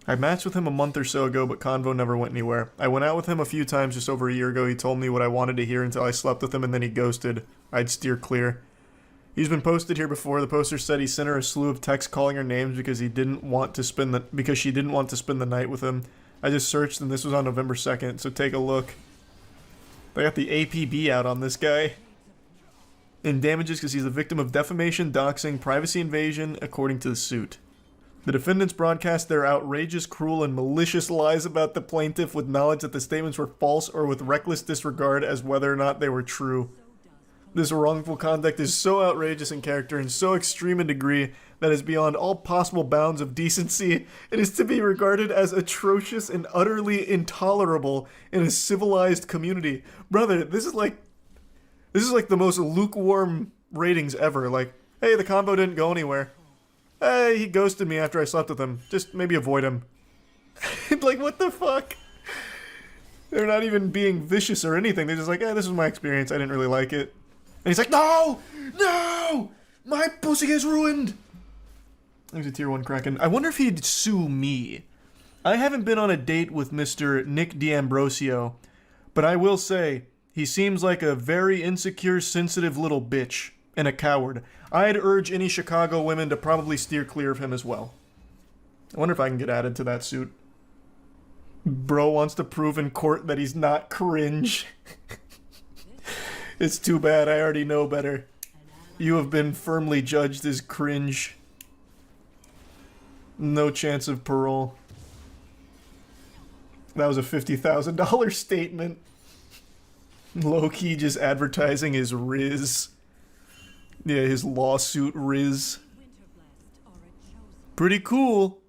I matched with him a month or so ago, but convo never went anywhere. I went out with him a few times just over a year ago. He told me what I wanted to hear until I slept with him, and then he ghosted. I'd steer clear. He's been posted here before. The poster said he sent her a slew of texts calling her names because she didn't want to spend the night with him. I just searched, and this was on November 2nd, so take a look. They got the APB out on this guy. And damages because he's the victim of defamation, doxing, privacy invasion, according to the suit. The defendants broadcast their outrageous, cruel, and malicious lies about the plaintiff with knowledge that the statements were false or with reckless disregard as whether or not they were true. This wrongful conduct is so outrageous in character and so extreme in degree that is beyond all possible bounds of decency and is to be regarded as atrocious and utterly intolerable in a civilized community. Brother, this is like the most lukewarm ratings ever. Like, hey, the combo didn't go anywhere. Hey, he ghosted me after I slept with him. Just maybe avoid him. Like, what the fuck? They're not even being vicious or anything. They're just like, this was my experience. I didn't really like it. And he's like, no! No! My pussy is ruined! There's a tier 1 Kraken. I wonder if he'd sue me. I haven't been on a date with Mr. Nick D'Ambrosio, but I will say, he seems like a very insecure, sensitive little bitch. And a coward. I'd urge any Chicago women to probably steer clear of him as well. I wonder if I can get added to that suit. Bro wants to prove in court that he's not cringe. It's too bad, I already know better. You have been firmly judged as cringe. No chance of parole. That was a $50,000 statement. Low-key just advertising his Riz. Yeah, his lawsuit Riz. Pretty cool.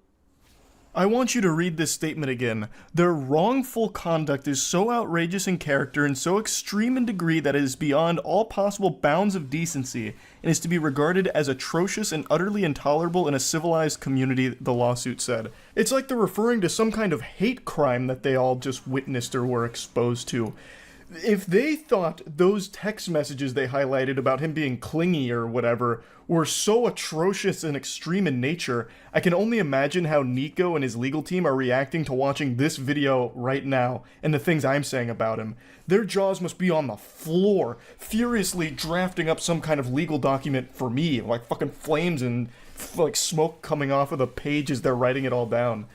I want you to read this statement again. Their wrongful conduct is so outrageous in character and so extreme in degree that it is beyond all possible bounds of decency and is to be regarded as atrocious and utterly intolerable in a civilized community, the lawsuit said. It's like they're referring to some kind of hate crime that they all just witnessed or were exposed to. If they thought those text messages they highlighted about him being clingy or whatever were so atrocious and extreme in nature, I can only imagine how Nico and his legal team are reacting to watching this video right now and the things I'm saying about him. Their jaws must be on the floor, furiously drafting up some kind of legal document for me, like fucking flames and like smoke coming off of the page as they're writing it all down.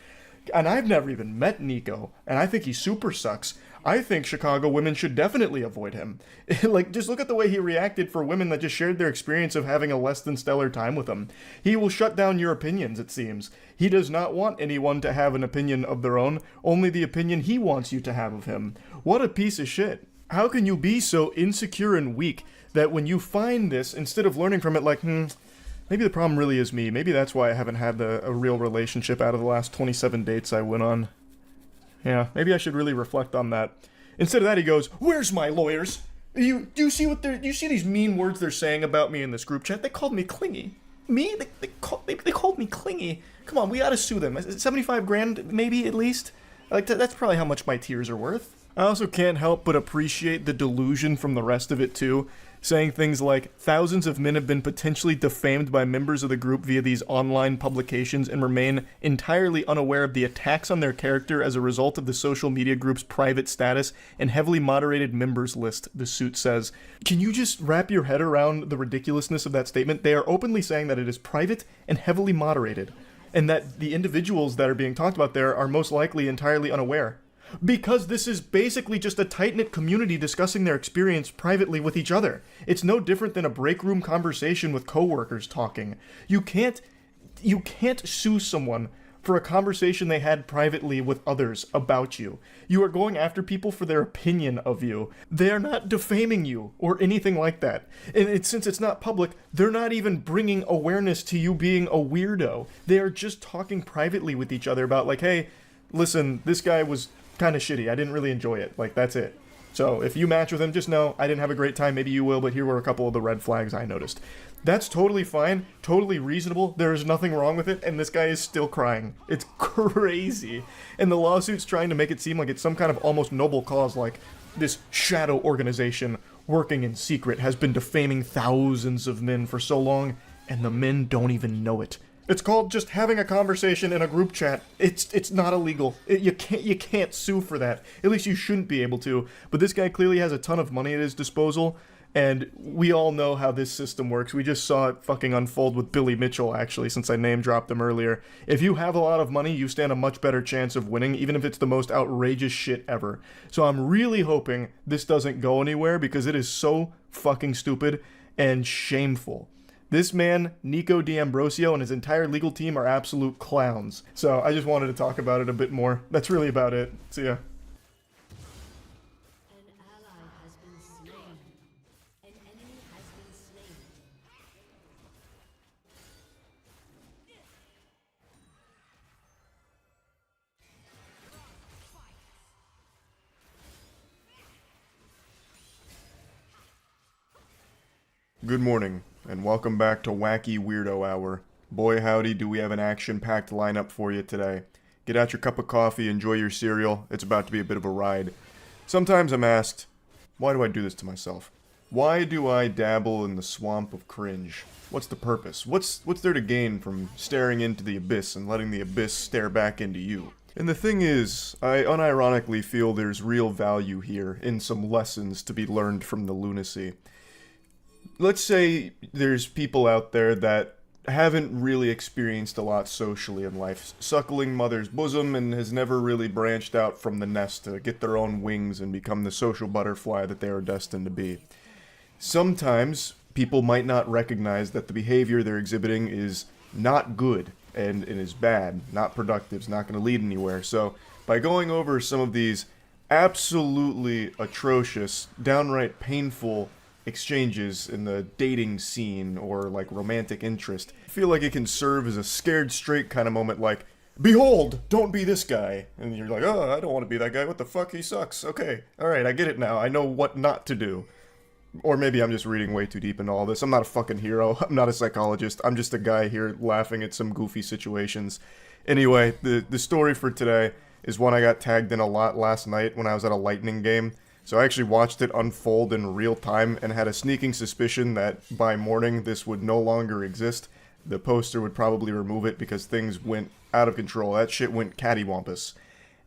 And I've never even met Nico, and I think he super sucks. I think Chicago women should definitely avoid him. Like, just look at the way he reacted for women that just shared their experience of having a less than stellar time with him. He will shut down your opinions, it seems. He does not want anyone to have an opinion of their own, only the opinion he wants you to have of him. What a piece of shit. How can you be so insecure and weak that when you find this, instead of learning from it like, maybe the problem really is me. Maybe that's why I haven't had a real relationship out of the last 27 dates I went on. Yeah, maybe I should really reflect on that. Instead of that, he goes, "Where's my lawyers? Do you see these mean words they're saying about me in this group chat? They called me clingy. Me? They called me clingy. Come on, we gotta sue them. 75 grand, maybe, at least? Like, that's probably how much my tears are worth." I also can't help but appreciate the delusion from the rest of it, too. Saying things like, thousands of men have been potentially defamed by members of the group via these online publications and remain entirely unaware of the attacks on their character as a result of the social media group's private status and heavily moderated members list, the suit says. Can you just wrap your head around the ridiculousness of that statement? They are openly saying that it is private and heavily moderated, and that the individuals that are being talked about there are most likely entirely unaware. Because this is basically just a tight-knit community discussing their experience privately with each other. It's no different than a break room conversation with coworkers talking. You can't sue someone for a conversation they had privately with others about you. You are going after people for their opinion of you. They are not defaming you or anything like that. And since it's not public, they're not even bringing awareness to you being a weirdo. They are just talking privately with each other about like, hey, listen, this guy was kind of shitty. I didn't really enjoy it. Like, that's it. So if you match with him, just know I didn't have a great time. Maybe you will, but here were a couple of the red flags I noticed. That's totally fine, totally reasonable. There is nothing wrong with it, and this guy is still crying. It's crazy. And the lawsuit's trying to make it seem like it's some kind of almost noble cause, like this shadow organization working in secret has been defaming thousands of men for so long, and the men don't even know it. It's called just having a conversation in a group chat. It's not illegal. You can't sue for that. At least you shouldn't be able to. But this guy clearly has a ton of money at his disposal, and we all know how this system works. We just saw it fucking unfold with Billy Mitchell, actually, since I name dropped him earlier. If you have a lot of money, you stand a much better chance of winning, even if it's the most outrageous shit ever. So I'm really hoping this doesn't go anywhere, because it is so fucking stupid and shameful. This man, Nico D'Ambrosio, and his entire legal team are absolute clowns. So I just wanted to talk about it a bit more. That's really about it. See ya. An ally has been slain. An enemy Good morning, and welcome back to Wacky Weirdo Hour. Boy howdy, do we have an action-packed lineup for you today. Get out your cup of coffee, enjoy your cereal, it's about to be a bit of a ride. Sometimes I'm asked, why do I do this to myself? Why do I dabble in the swamp of cringe? What's the purpose? What's there to gain from staring into the abyss and letting the abyss stare back into you? And the thing is, I unironically feel there's real value here in some lessons to be learned from the lunacy. Let's say there's people out there that haven't really experienced a lot socially in life, suckling mother's bosom, and has never really branched out from the nest to get their own wings and become the social butterfly that they are destined to be. Sometimes people might not recognize that the behavior they're exhibiting is not good and is bad, not productive, is not going to lead anywhere. So by going over some of these absolutely atrocious, downright painful exchanges in the dating scene or like romantic interest, I feel like it can serve as a scared straight kind of moment, like, behold, don't be this guy. And you're like, oh, I don't want to be that guy. What the fuck? He sucks. Okay. All right. I get it now. I know what not to do. Or maybe I'm just reading way too deep into all this. I'm not a fucking hero. I'm not a psychologist. I'm just a guy here laughing at some goofy situations. Anyway, the story for today is one I got tagged in a lot last night when I was at a Lightning game. So I actually watched it unfold in real time and had a sneaking suspicion that by morning this would no longer exist. The poster would probably remove it because things went out of control. That shit went cattywampus.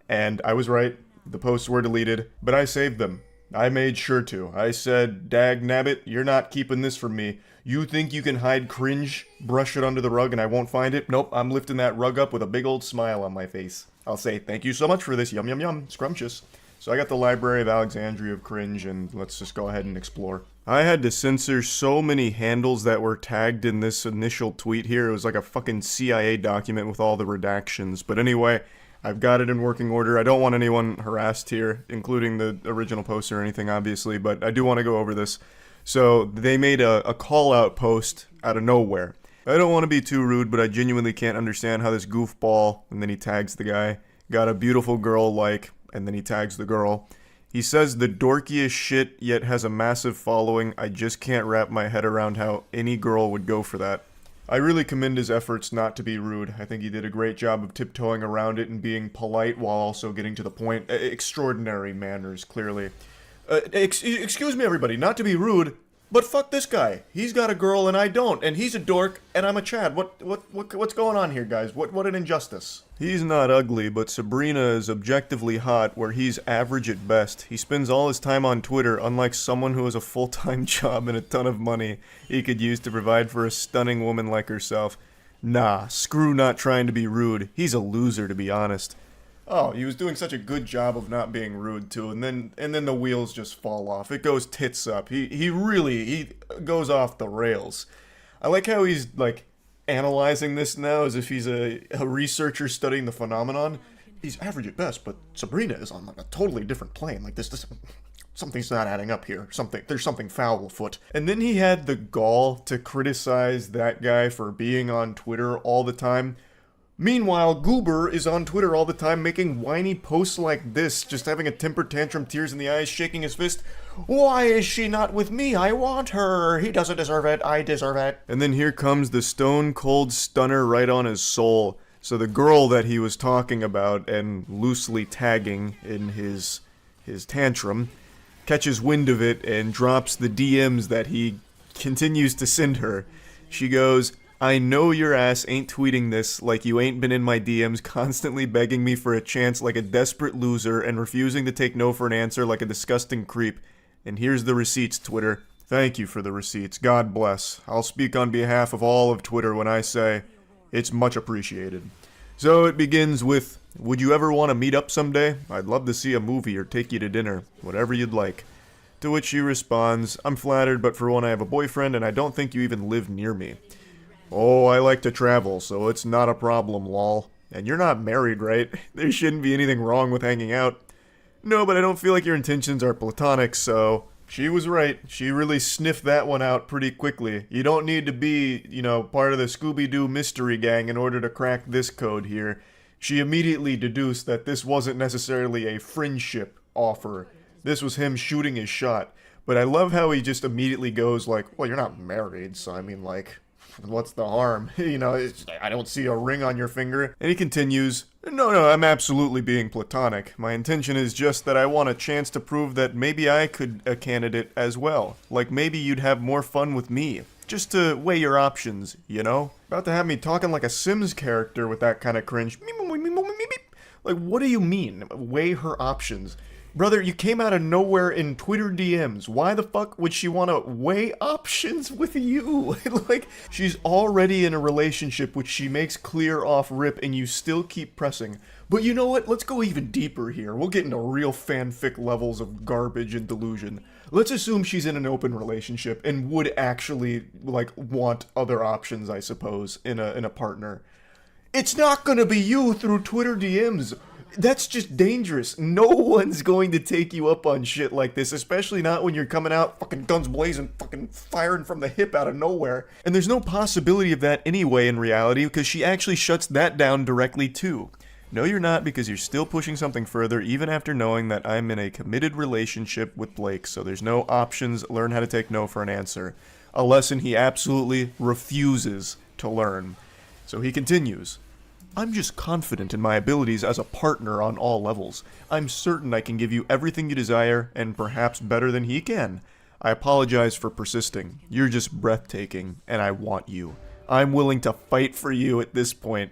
And I was right. The posts were deleted, but I saved them. I made sure to. I said, dag nabbit, you're not keeping this from me. You think you can hide cringe, brush it under the rug, and I won't find it? Nope, I'm lifting that rug up with a big old smile on my face. I'll say, thank you so much for this, yum yum yum, scrumptious. So I got the Library of Alexandria of Cringe, and let's just go ahead and explore. I had to censor so many handles that were tagged in this initial tweet here. It was like a fucking CIA document with all the redactions. But anyway, I've got it in working order. I don't want anyone harassed here, including the original poster or anything, obviously, but I do want to go over this. So they made a call-out post out of nowhere. I don't want to be too rude, but I genuinely can't understand how this goofball, and then he tags the guy, got a beautiful girl like, and then he tags the girl. He says the dorkiest shit, yet has a massive following. I just can't wrap my head around how any girl would go for that. I really commend his efforts not to be rude. I think he did a great job of tiptoeing around it and being polite while also getting to the point. Extraordinary manners, clearly. Excuse me, everybody, not to be rude, but fuck this guy. He's got a girl and I don't, and he's a dork and I'm a Chad. What's going on here, guys? What an injustice. He's not ugly, but Sabrina is objectively hot, where he's average at best. He spends all his time on Twitter, unlike someone who has a full-time job and a ton of money he could use to provide for a stunning woman like herself. Nah, screw not trying to be rude. He's a loser, to be honest. Oh, he was doing such a good job of not being rude too, and then the wheels just fall off. It goes tits up. He really goes off the rails. I like how he's like analyzing this now as if he's a researcher studying the phenomenon. He's average at best, but Sabrina is on like a totally different plane. Like this something's not adding up here. There's something foul afoot. And then he had the gall to criticize that guy for being on Twitter all the time. Meanwhile, Goober is on Twitter all the time making whiny posts like this, just having a temper tantrum, tears in the eyes, shaking his fist. Why is she not with me? I want her. He doesn't deserve it. I deserve it. And then here comes the stone cold stunner right on his soul. So the girl that he was talking about and loosely tagging in his tantrum catches wind of it and drops the DMs that he continues to send her. She goes, I know your ass ain't tweeting this like you ain't been in my DMs constantly begging me for a chance like a desperate loser and refusing to take no for an answer like a disgusting creep. And here's the receipts, Twitter. Thank you for the receipts. God bless. I'll speak on behalf of all of Twitter when I say it's much appreciated. So it begins with, would you ever want to meet up someday? I'd love to see a movie or take you to dinner. Whatever you'd like. To which she responds, I'm flattered, but for one I have a boyfriend and I don't think you even live near me. Oh, I like to travel, so it's not a problem, lol. And you're not married, right? There shouldn't be anything wrong with hanging out. No, but I don't feel like your intentions are platonic, so... She was right. She really sniffed that one out pretty quickly. You don't need to be, part of the Scooby-Doo mystery gang in order to crack this code here. She immediately deduced that this wasn't necessarily a friendship offer. This was him shooting his shot. But I love how he just immediately goes like, well, you're not married, so I mean, like, what's the harm? You know, I don't see a ring on your finger. And he continues, no, I'm absolutely being platonic. My intention is just that I want a chance to prove that maybe I could a candidate as well. Like maybe you'd have more fun with me. Just to weigh your options, you know? About to have me talking like a Sims character with that kind of cringe. Like, what do you mean? Weigh her options. Brother, you came out of nowhere in Twitter DMs. Why the fuck would she want to weigh options with you? Like, she's already in a relationship which she makes clear off rip and you still keep pressing. But you know what? Let's go even deeper here. We'll get into real fanfic levels of garbage and delusion. Let's assume she's in an open relationship and would actually, like, want other options, I suppose, in a partner. It's not gonna be you through Twitter DMs. That's just dangerous. No one's going to take you up on shit like this, especially not when you're coming out fucking guns blazing, fucking firing from the hip out of nowhere. And there's no possibility of that anyway in reality, because she actually shuts that down directly too. No, you're not, because you're still pushing something further even after knowing that I'm in a committed relationship with Blake, so there's no options. Learn how to take no for an answer. A lesson he absolutely refuses to learn. So he continues. I'm just confident in my abilities as a partner on all levels. I'm certain I can give you everything you desire, and perhaps better than he can. I apologize for persisting. You're just breathtaking, and I want you. I'm willing to fight for you at this point.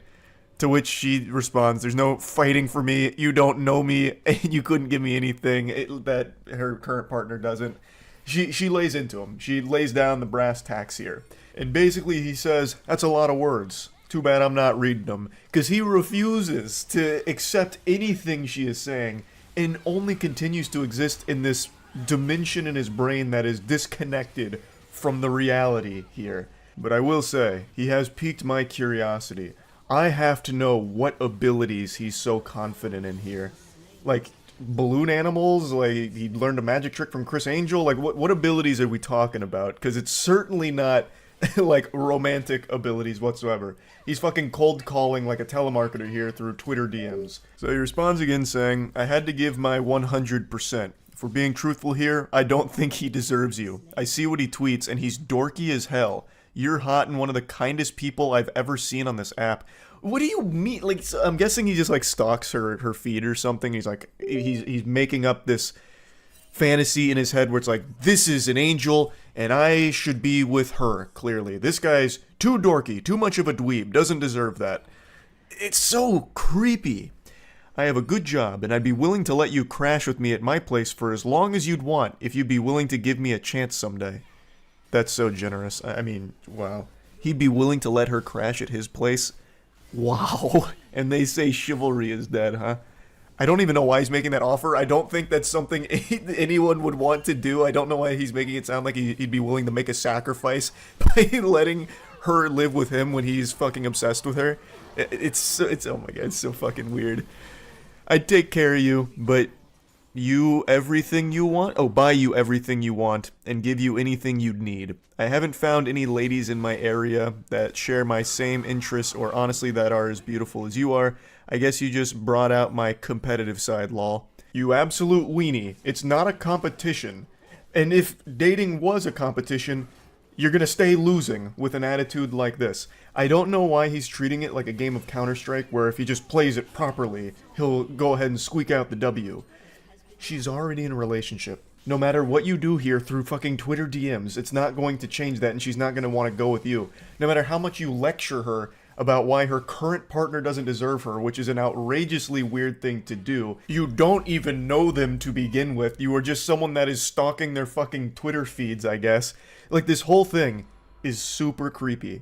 To which she responds, there's no fighting for me, you don't know me, and you couldn't give me anything that her current partner doesn't. She lays into him. She lays down the brass tacks here. And basically he says, that's a lot of words. Too bad I'm not reading them. Because he refuses to accept anything she is saying and only continues to exist in this dimension in his brain that is disconnected from the reality here. But I will say, he has piqued my curiosity. I have to know what abilities he's so confident in here. Like, balloon animals? Like, he learned a magic trick from Chris Angel? Like, what abilities are we talking about? Because it's certainly not like romantic abilities whatsoever. He's fucking cold calling like a telemarketer here through Twitter DMs. So he responds again saying, I had to give my 100%. If we're being truthful here, I don't think he deserves you. I see what he tweets and he's dorky as hell. You're hot and one of the kindest people I've ever seen on this app. What do you mean? Like, so I'm guessing he just like stalks her feed or something. He's like, he's making up this fantasy in his head where it's like, this is an angel and I should be with her, clearly. This guy's too dorky, too much of a dweeb, doesn't deserve that. It's so creepy. I have a good job and I'd be willing to let you crash with me at my place for as long as you'd want if you'd be willing to give me a chance someday. That's so generous. I mean, wow. He'd be willing to let her crash at his place? Wow. And they say chivalry is dead, huh? I don't even know why he's making that offer. I don't think that's something anyone would want to do. I don't know why he's making it sound like he'd be willing to make a sacrifice by letting her live with him when he's fucking obsessed with her. It's oh my god, it's so fucking weird. I'd take care of you, but you everything you want? Oh, buy you everything you want and give you anything you'd need. I haven't found any ladies in my area that share my same interests or honestly that are as beautiful as you are. I guess you just brought out my competitive side, lol. You absolute weenie. It's not a competition. And if dating was a competition, you're gonna stay losing with an attitude like this. I don't know why he's treating it like a game of Counter-Strike where if he just plays it properly, he'll go ahead and squeak out the W. She's already in a relationship. No matter what you do here through fucking Twitter DMs, it's not going to change that and she's not going to want to go with you. No matter how much you lecture her about why her current partner doesn't deserve her, which is an outrageously weird thing to do. You don't even know them to begin with. You are just someone that is stalking their fucking Twitter feeds, I guess. Like, this whole thing is super creepy.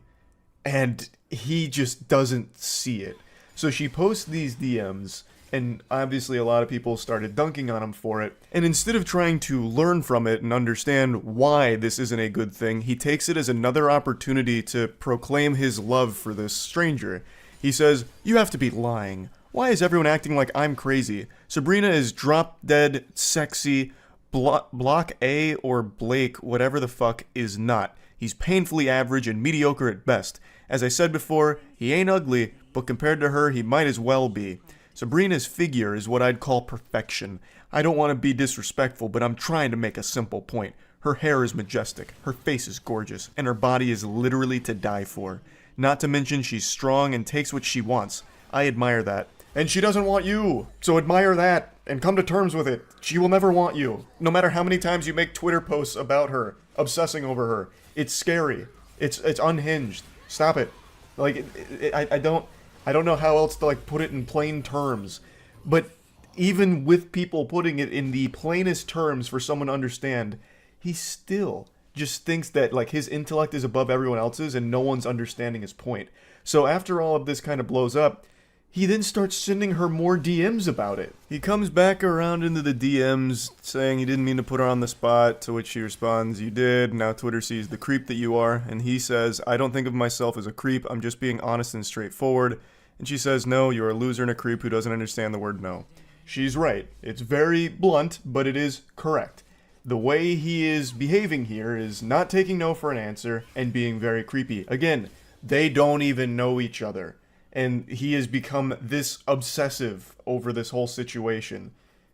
And he just doesn't see it. So she posts these DMs, and obviously a lot of people started dunking on him for it. And instead of trying to learn from it and understand why this isn't a good thing, he takes it as another opportunity to proclaim his love for this stranger. He says, "You have to be lying. Why is everyone acting like I'm crazy? Sabrina is drop-dead, sexy. Block A or Blake, whatever the fuck, is not. He's painfully average and mediocre at best. As I said before, he ain't ugly, but compared to her, he might as well be. Sabrina's figure is what I'd call perfection. I don't want to be disrespectful, but I'm trying to make a simple point. Her hair is majestic, her face is gorgeous, and her body is literally to die for. Not to mention she's strong and takes what she wants. I admire that. And she doesn't want you, so admire that, and come to terms with it. She will never want you, no matter how many times you make Twitter posts about her, obsessing over her. It's scary. It's unhinged. Stop it. Like, I don't know how else to, like, put it in plain terms. But even with people putting it in the plainest terms for someone to understand, he still just thinks that, like, his intellect is above everyone else's and no one's understanding his point. So after all of this kind of blows up, he then starts sending her more DMs about it. He comes back around into the DMs saying he didn't mean to put her on the spot, to which she responds, "You did. Now Twitter sees the creep that you are." And he says, "I don't think of myself as a creep. I'm just being honest and straightforward." And she says, "No, you're a loser and a creep who doesn't understand the word no." She's right. It's very blunt, but it is correct. The way he is behaving here is not taking no for an answer and being very creepy. Again, they don't even know each other. And he has become this obsessive over this whole situation.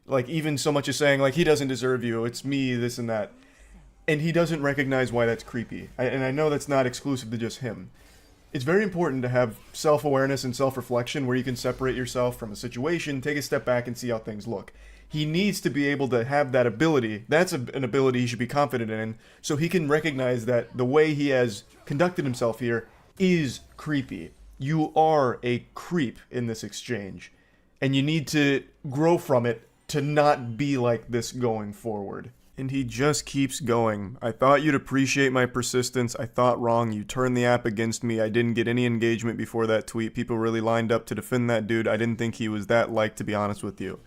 Like, even so much as saying, like, he doesn't deserve you, it's me, this and that. And he doesn't recognize why that's creepy. And I know that's not exclusive to just him. It's very important to have self-awareness and self-reflection where you can separate yourself from a situation, take a step back, and see how things look. He needs to be able to have that ability. That's an ability he should be confident in, so he can recognize that the way he has conducted himself here is creepy. You are a creep in this exchange, and you need to grow from it to not be like this going forward. And he just keeps going. "I thought you'd appreciate my persistence. I thought wrong. You turned the app against me. I didn't get any engagement before that tweet. People really lined up to defend that dude. I didn't think he was that liked, to be honest with you."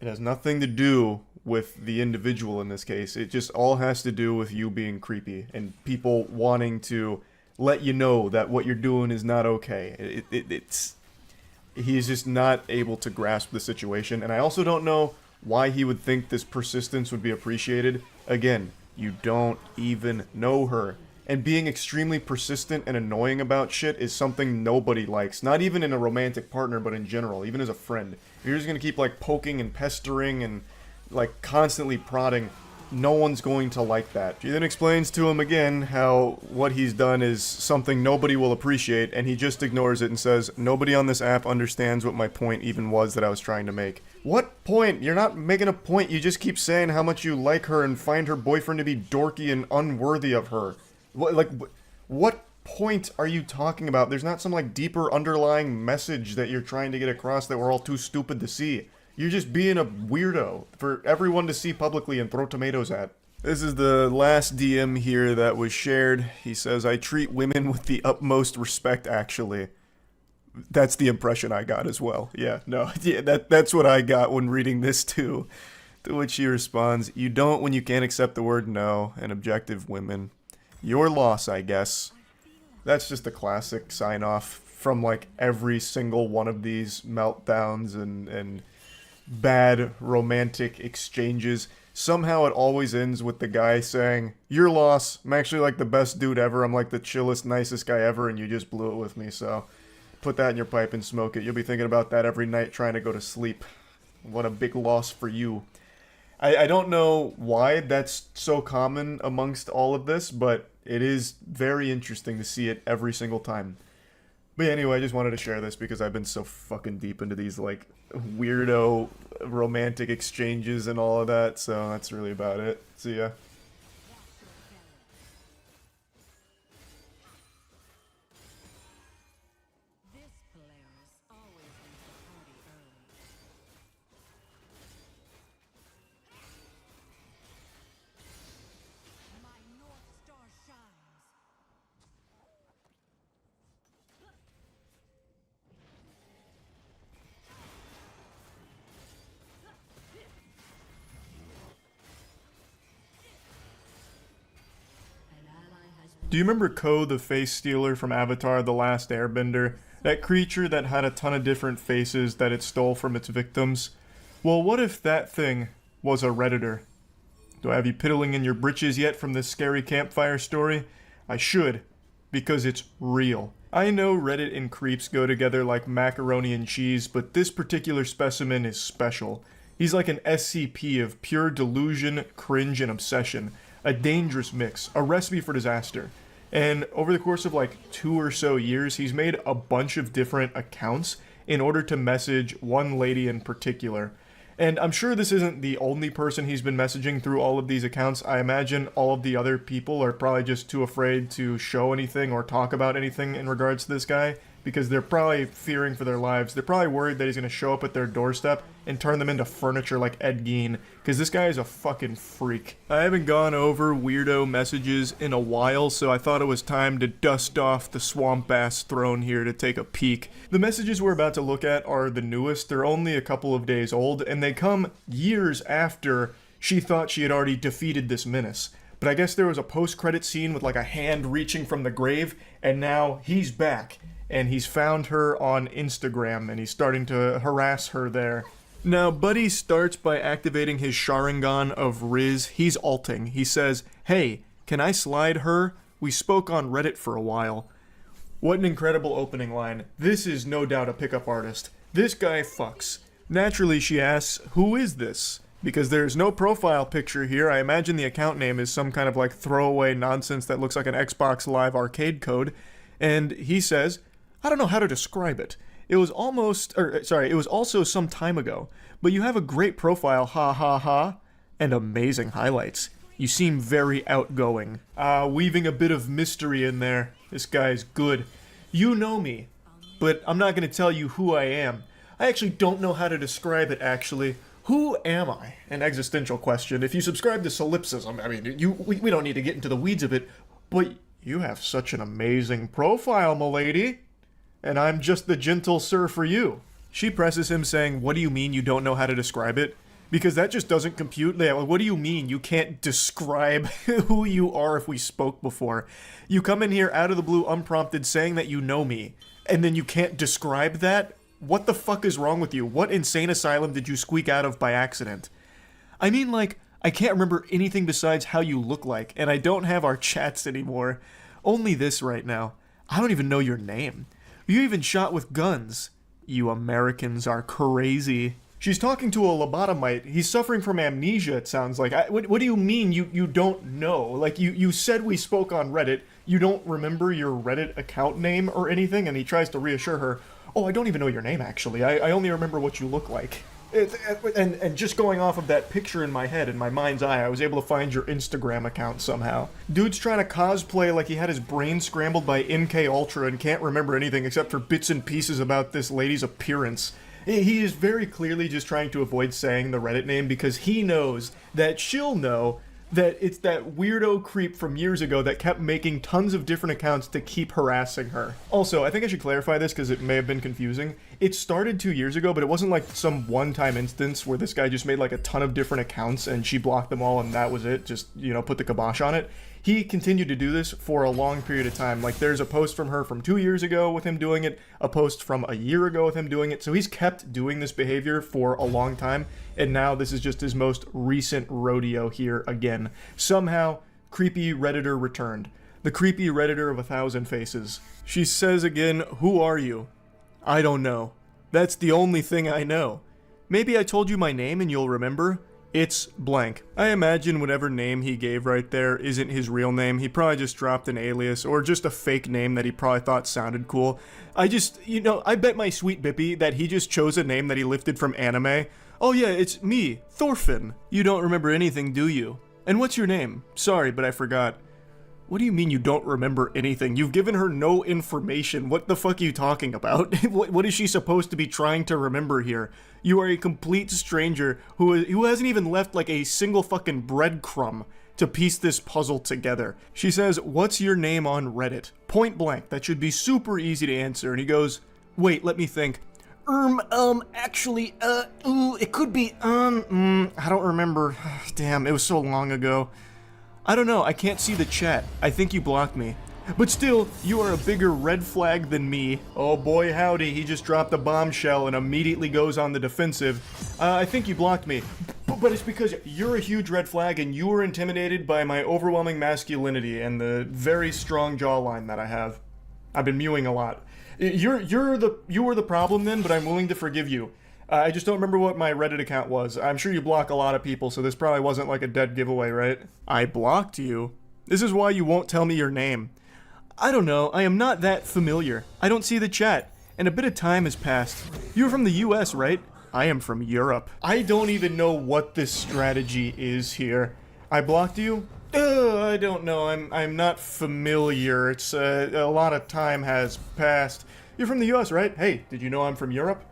It has nothing to do with the individual in this case. It just all has to do with you being creepy and people wanting to let you know that what you're doing is not okay. He's just not able to grasp the situation. And I also don't know why he would think this persistence would be appreciated. Again, you don't even know her. And being extremely persistent and annoying about shit is something nobody likes. Not even in a romantic partner, but in general, even as a friend. If you're just gonna keep, like, poking and pestering and, like, constantly prodding, no one's going to like that. She then explains to him again how what he's done is something nobody will appreciate, and he just ignores it and says, "Nobody on this app understands what my point even was that I was trying to make." What point? You're not making a point. You just keep saying how much you like her and find her boyfriend to be dorky and unworthy of her. What point are you talking about? There's not some, like, deeper underlying message that you're trying to get across that we're all too stupid to see. You're just being a weirdo for everyone to see publicly and throw tomatoes at. This is the last DM here that was shared. He says, "I treat women with the utmost respect, actually." That's the impression I got as well. Yeah, no, yeah, that's what I got when reading this too. To which he responds, "You don't when you can't accept the word no and objective women. Your loss, I guess." That's just a classic sign-off from, like, every single one of these meltdowns and bad romantic exchanges. Somehow it always ends with the guy saying, "Your loss. I'm actually, like, the best dude ever. I'm, like, the chillest, nicest guy ever, and you just blew it with me, so put that in your pipe and smoke it. You'll be thinking about that every night trying to go to sleep. What a big loss for you." I don't know why that's so common amongst all of this, but it is very interesting to see it every single time. But anyway, I just wanted to share this because I've been so fucking deep into these, like, weirdo romantic exchanges and all of that, so that's really about it. See ya. This Polaris always leaves the party early. My North Star shines. An ally has been Do you remember Ko, the face stealer from Avatar: The Last Airbender? That creature that had a ton of different faces that it stole from its victims? Well, what if that thing was a Redditor? Do I have you piddling in your britches yet from this scary campfire story? I should, because it's real. I know Reddit and creeps go together like macaroni and cheese, but this particular specimen is special. He's like an SCP of pure delusion, cringe, and obsession. A dangerous mix, a recipe for disaster. And over the course of like 2 or so years, he's made a bunch of different accounts in order to message one lady in particular. And I'm sure this isn't the only person he's been messaging through all of these accounts. I imagine all of the other people are probably just too afraid to show anything or talk about anything in regards to this guy, because they're probably fearing for their lives. They're probably worried that he's going to show up at their doorstep and turn them into furniture like Ed Gein, because this guy is a fucking freak. I haven't gone over weirdo messages in a while, so I thought it was time to dust off the swamp ass throne here to take a peek. The messages we're about to look at are the newest. They're only a couple of days old, and they come years after she thought she had already defeated this menace. But I guess there was a post-credit scene with like a hand reaching from the grave, and now he's back. And he's found her on Instagram, and he's starting to harass her there. Now, Buddy starts by activating his Sharingan of Riz. He's alting. He says, "Hey, can I slide her? We spoke on Reddit for a while." What an incredible opening line. This is no doubt a pickup artist. This guy fucks. Naturally, she asks, "Who is this?" Because there's no profile picture here. I imagine the account name is some kind of like throwaway nonsense that looks like an Xbox Live arcade code. And he says, "I don't know how to describe it. It was also some time ago, but you have a great profile, ha ha ha, and amazing highlights. You seem very outgoing." Weaving a bit of mystery in there. This guy's good. "You know me, but I'm not going to tell you who I am. I actually don't know how to describe it, actually. Who am I?" An existential question. If you subscribe to Solipsism, I mean, we don't need to get into the weeds of it, but you have such an amazing profile, m'lady. And I'm just the gentle sir for you. She presses him saying, "What do you mean you don't know how to describe it?" Because that just doesn't compute. What do you mean you can't describe who you are if we spoke before? You come in here out of the blue unprompted saying that you know me, and then you can't describe that? What the fuck is wrong with you? What insane asylum did you squeak out of by accident? I mean, like, I can't remember anything besides how you look like, and I don't have our chats anymore. Only this right now. I don't even know your name. You even shot with guns. You Americans are crazy. She's talking to a lobotomite. He's suffering from amnesia, it sounds like. What do you mean you don't know? Like, you said we spoke on Reddit. You don't remember your Reddit account name or anything? And he tries to reassure her, "Oh, I don't even know your name, actually. I only remember what you look like." And just going off of that picture in my head, in my mind's eye, I was able to find your Instagram account somehow. Dude's trying to cosplay like he had his brain scrambled by MK Ultra and can't remember anything except for bits and pieces about this lady's appearance. He is very clearly just trying to avoid saying the Reddit name because he knows that she'll know that it's that weirdo creep from years ago that kept making tons of different accounts to keep harassing her. Also, I think I should clarify this because it may have been confusing. It started 2 years ago, but it wasn't like some one-time instance where this guy just made like a ton of different accounts and she blocked them all and that was it, just, you know, put the kibosh on it. He continued to do this for a long period of time. Like, there's a post from her from 2 years ago with him doing it, a post from a year ago with him doing it. So he's kept doing this behavior for a long time, and now this is just his most recent rodeo here again. Somehow, creepy Redditor returned. The creepy Redditor of 1,000 faces. She says again, "Who are you?" "I don't know. That's the only thing I know. Maybe I told you my name and you'll remember. It's blank." I imagine whatever name he gave right there isn't his real name. He probably just dropped an alias or just a fake name that he probably thought sounded cool. I bet my sweet Bippy that he just chose a name that he lifted from anime. "Oh yeah, it's me, Thorfinn. You don't remember anything, do you? And what's your name? Sorry, but I forgot." What do you mean you don't remember anything? You've given her no information. What the fuck are you talking about? What is she supposed to be trying to remember here? You are a complete stranger who hasn't even left like a single fucking breadcrumb to piece this puzzle together. She says, "What's your name on Reddit?" Point blank. That should be super easy to answer. And he goes, "Wait, let me think. Actually, it could be, I don't remember. Damn, it was so long ago. I don't know, I can't see the chat. I think you blocked me. But still, you are a bigger red flag than me." Oh boy howdy, he just dropped a bombshell and immediately goes on the defensive. "I think you blocked me. But it's because you're a huge red flag and you were intimidated by my overwhelming masculinity and the very strong jawline that I have. I've been mewing a lot. You were the problem then, but I'm willing to forgive you. I just don't remember what my Reddit account was. I'm sure you block a lot of people, so this probably wasn't like a dead giveaway, right? I blocked you? This is why you won't tell me your name. I don't know, I am not that familiar. I don't see the chat, and a bit of time has passed. You're from the US, right? I am from Europe. I don't even know what this strategy is here. I blocked you? I don't know, I'm not familiar. It's, a lot of time has passed. You're from the US, right? Hey, did you know I'm from Europe?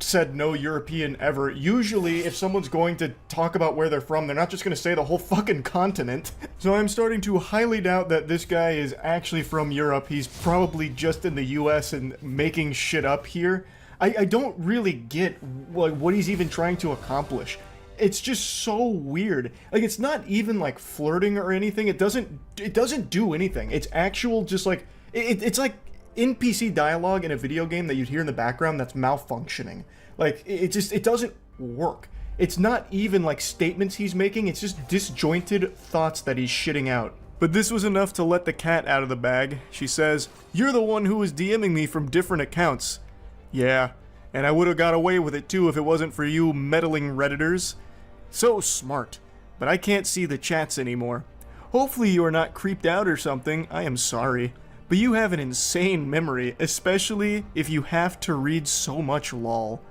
Said no European ever. Usually, if someone's going to talk about where they're from, they're not just going to say the whole fucking continent. So I'm starting to highly doubt that this guy is actually from Europe. He's probably just in the US and making shit up here. I don't really get what he's even trying to accomplish. It's just so weird. Like, it's not even like flirting or anything. It doesn't do anything. It's actual just like it's like NPC dialogue in a video game that you'd hear in the background that's malfunctioning. Like, it doesn't work. It's not even like statements he's making, it's just disjointed thoughts that he's shitting out. But this was enough to let the cat out of the bag. She says, "You're the one who was DMing me from different accounts." Yeah, and I would have got away with it too if it wasn't for you meddling Redditors. So smart, but I can't see the chats anymore. Hopefully you are not creeped out or something, I am sorry. But you have an insane memory, especially if you have to read so much lol.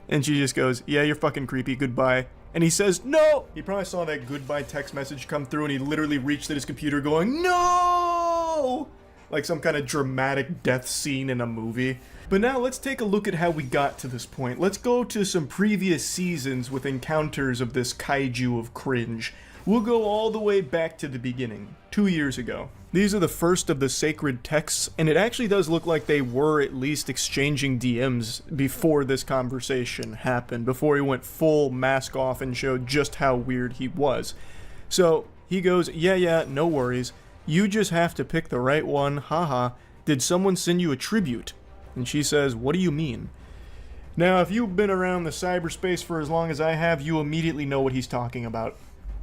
And she just goes, "Yeah, you're fucking creepy, goodbye." And he says, "No!" He probably saw that goodbye text message come through and he literally reached at his computer going, "No!" Like some kind of dramatic death scene in a movie. But now let's take a look at how we got to this point. Let's go to some previous seasons with encounters of this kaiju of cringe. We'll go all the way back to the beginning, 2 years ago. These are the first of the sacred texts, and it actually does look like they were at least exchanging DMs before this conversation happened, before he went full mask off and showed just how weird he was. So he goes, yeah, no worries. You just have to pick the right one, haha. Did someone send you a tribute?" And she says, "What do you mean?" Now, if you've been around the cyberspace for as long as I have, you immediately know what he's talking about.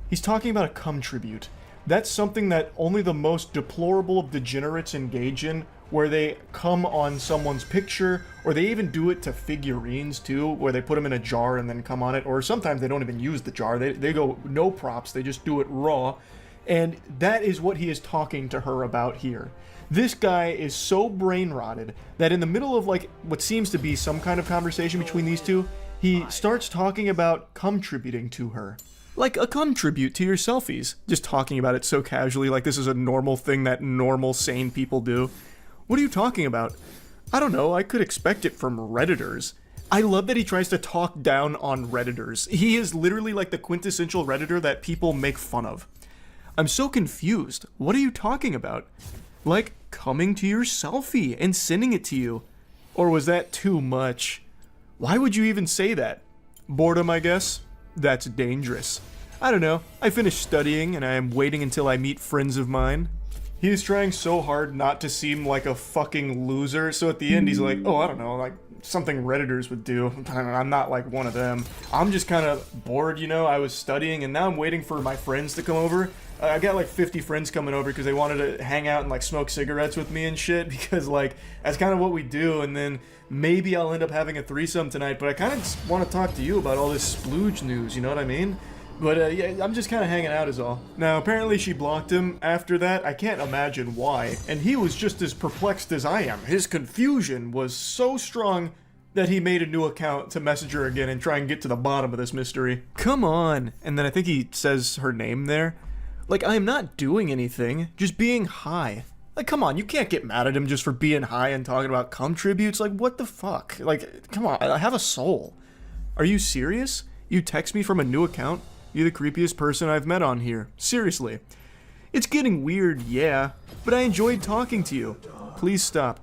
He's talking about a cum tribute. That's something that only the most deplorable of degenerates engage in, where they come on someone's picture, or they even do it to figurines too, where they put them in a jar and then come on it, or sometimes they don't even use the jar. They go no props, they just do it raw. And that is what he is talking to her about here. This guy is so brain rotted that in the middle of like what seems to be some kind of conversation between these two, he starts talking about cum tributing to her. Like a cum tribute to your selfies. Just talking about it so casually, like this is a normal thing that normal, sane people do. What are you talking about? I don't know, I could expect it from Redditors. I love that he tries to talk down on Redditors. He is literally like the quintessential Redditor that people make fun of. I'm so confused. What are you talking about? Like coming to your selfie and sending it to you. Or was that too much? Why would you even say that? Boredom, I guess? That's dangerous. I don't know. I finished studying and I am waiting until I meet friends of mine. He is trying so hard not to seem like a fucking loser, so at the end he's like, oh, I don't know, like something Redditors would do. I'm not like one of them. I'm just kind of bored, you know. I was studying and now I'm waiting for my friends to come over. I got like 50 friends coming over because they wanted to hang out and like smoke cigarettes with me and shit, because like that's kind of what we do. And then maybe I'll end up having a threesome tonight, but I kind of just want to talk to you about all this splooge news, you know what I mean? But yeah, I'm just kind of hanging out is all. Now apparently she blocked him after that. I can't imagine why. And he was just as perplexed as I am. His confusion was so strong that he made a new account to message her again and try and get to the bottom of this mystery. Come on. And then I think he says her name there. Like, I am not doing anything, just being high. Like, come on, you can't get mad at him just for being high and talking about cum tributes. Like, what the fuck? Like, come on, I have a soul. Are you serious? You text me from a new account? You're the creepiest person I've met on here. Seriously. It's getting weird, yeah, but I enjoyed talking to you. Please stop.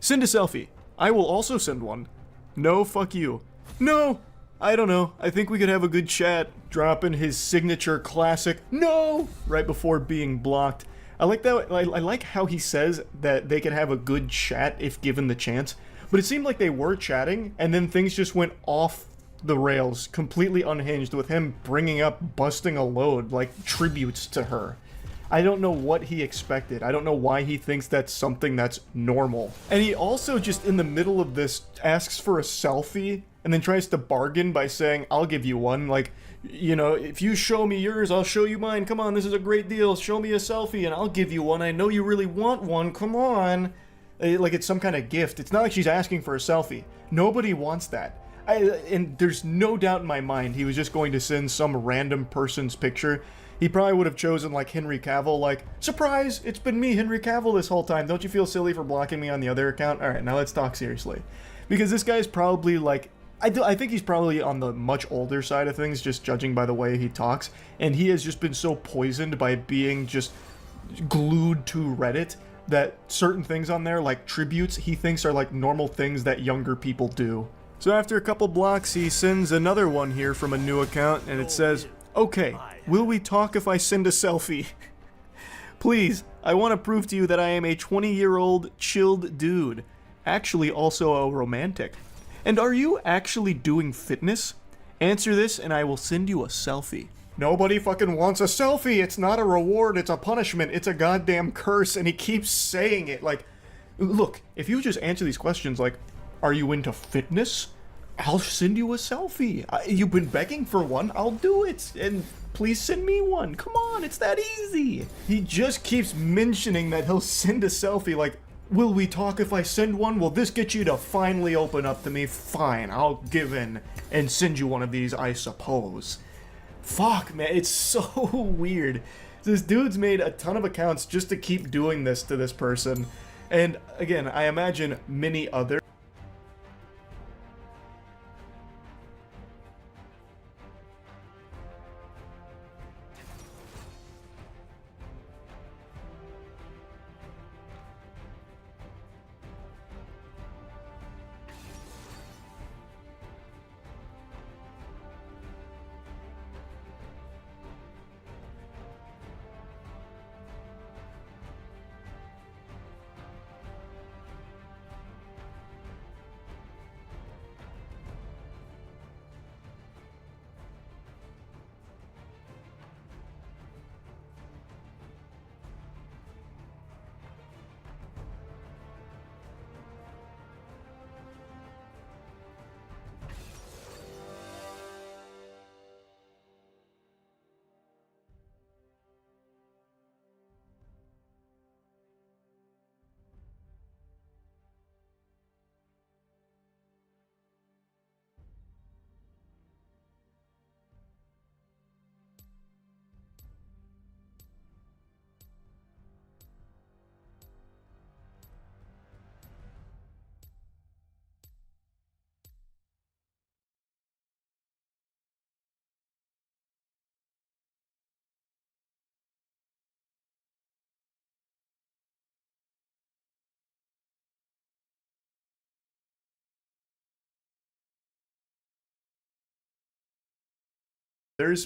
Send a selfie. I will also send one. No, fuck you. No! I don't know. I think we could have a good chat. Dropping his signature classic no right before being blocked. I like that. I like how he says that they could have a good chat if given the chance. But it seemed like they were chatting, and then things just went off the rails, completely unhinged, with him bringing up busting a load like tributes to her. I don't know what he expected. I don't know why he thinks that's something that's normal. And he also just in the middle of this asks for a selfie and then tries to bargain by saying, I'll give you one. Like, you know, if you show me yours, I'll show you mine. Come on, this is a great deal. Show me a selfie and I'll give you one. I know you really want one. Come on. Like it's some kind of gift. It's not like she's asking for a selfie. Nobody wants that. And there's no doubt in my mind he was just going to send some random person's picture. He probably would have chosen like Henry Cavill, like, surprise, it's been me, Henry Cavill, this whole time. Don't you feel silly for blocking me on the other account? Alright, now let's talk seriously. Because this guy's probably like, I think he's probably on the much older side of things, just judging by the way he talks. And he has just been so poisoned by being just glued to Reddit that certain things on there, like tributes, he thinks are like normal things that younger people do. So after a couple blocks, he sends another one here from a new account, and it says, okay, will we talk if I send a selfie? Please, I want to prove to you that I am a 20-year-old chilled dude. Actually also a romantic. And are you actually doing fitness? Answer this and I will send you a selfie. Nobody fucking wants a selfie. It's not a reward, it's a punishment. It's a goddamn curse, and he keeps saying it. Like, look, if you just answer these questions like, are you into fitness? I'll send you a selfie. You've been begging for one, I'll do it. And please send me one. Come on, it's that easy. He just keeps mentioning that he'll send a selfie like, will we talk if I send one? Will this get you to finally open up to me? Fine, I'll give in and send you one of these, I suppose. Fuck, man, it's so weird. This dude's made a ton of accounts just to keep doing this to this person. And again, I imagine many other.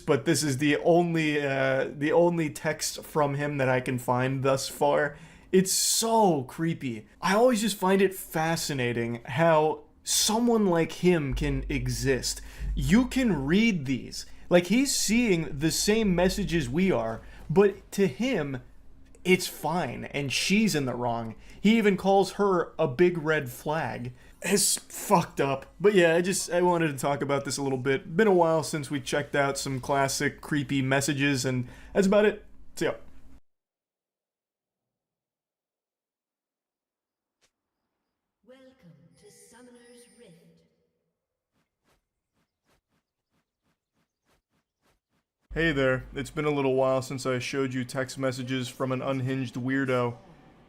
But this is the only text from him that I can find thus far. It's so creepy. I always just find it fascinating how someone like him can exist. You can read these. Like, he's seeing the same messages we are, but to him, it's fine, and she's in the wrong. He even calls her a big red flag. It's fucked up. But yeah, I wanted to talk about this a little bit. Been a while since we checked out some classic creepy messages, and that's about it. See ya. Welcome to Summoner's Rift. Hey there, it's been a little while since I showed you text messages from an unhinged weirdo.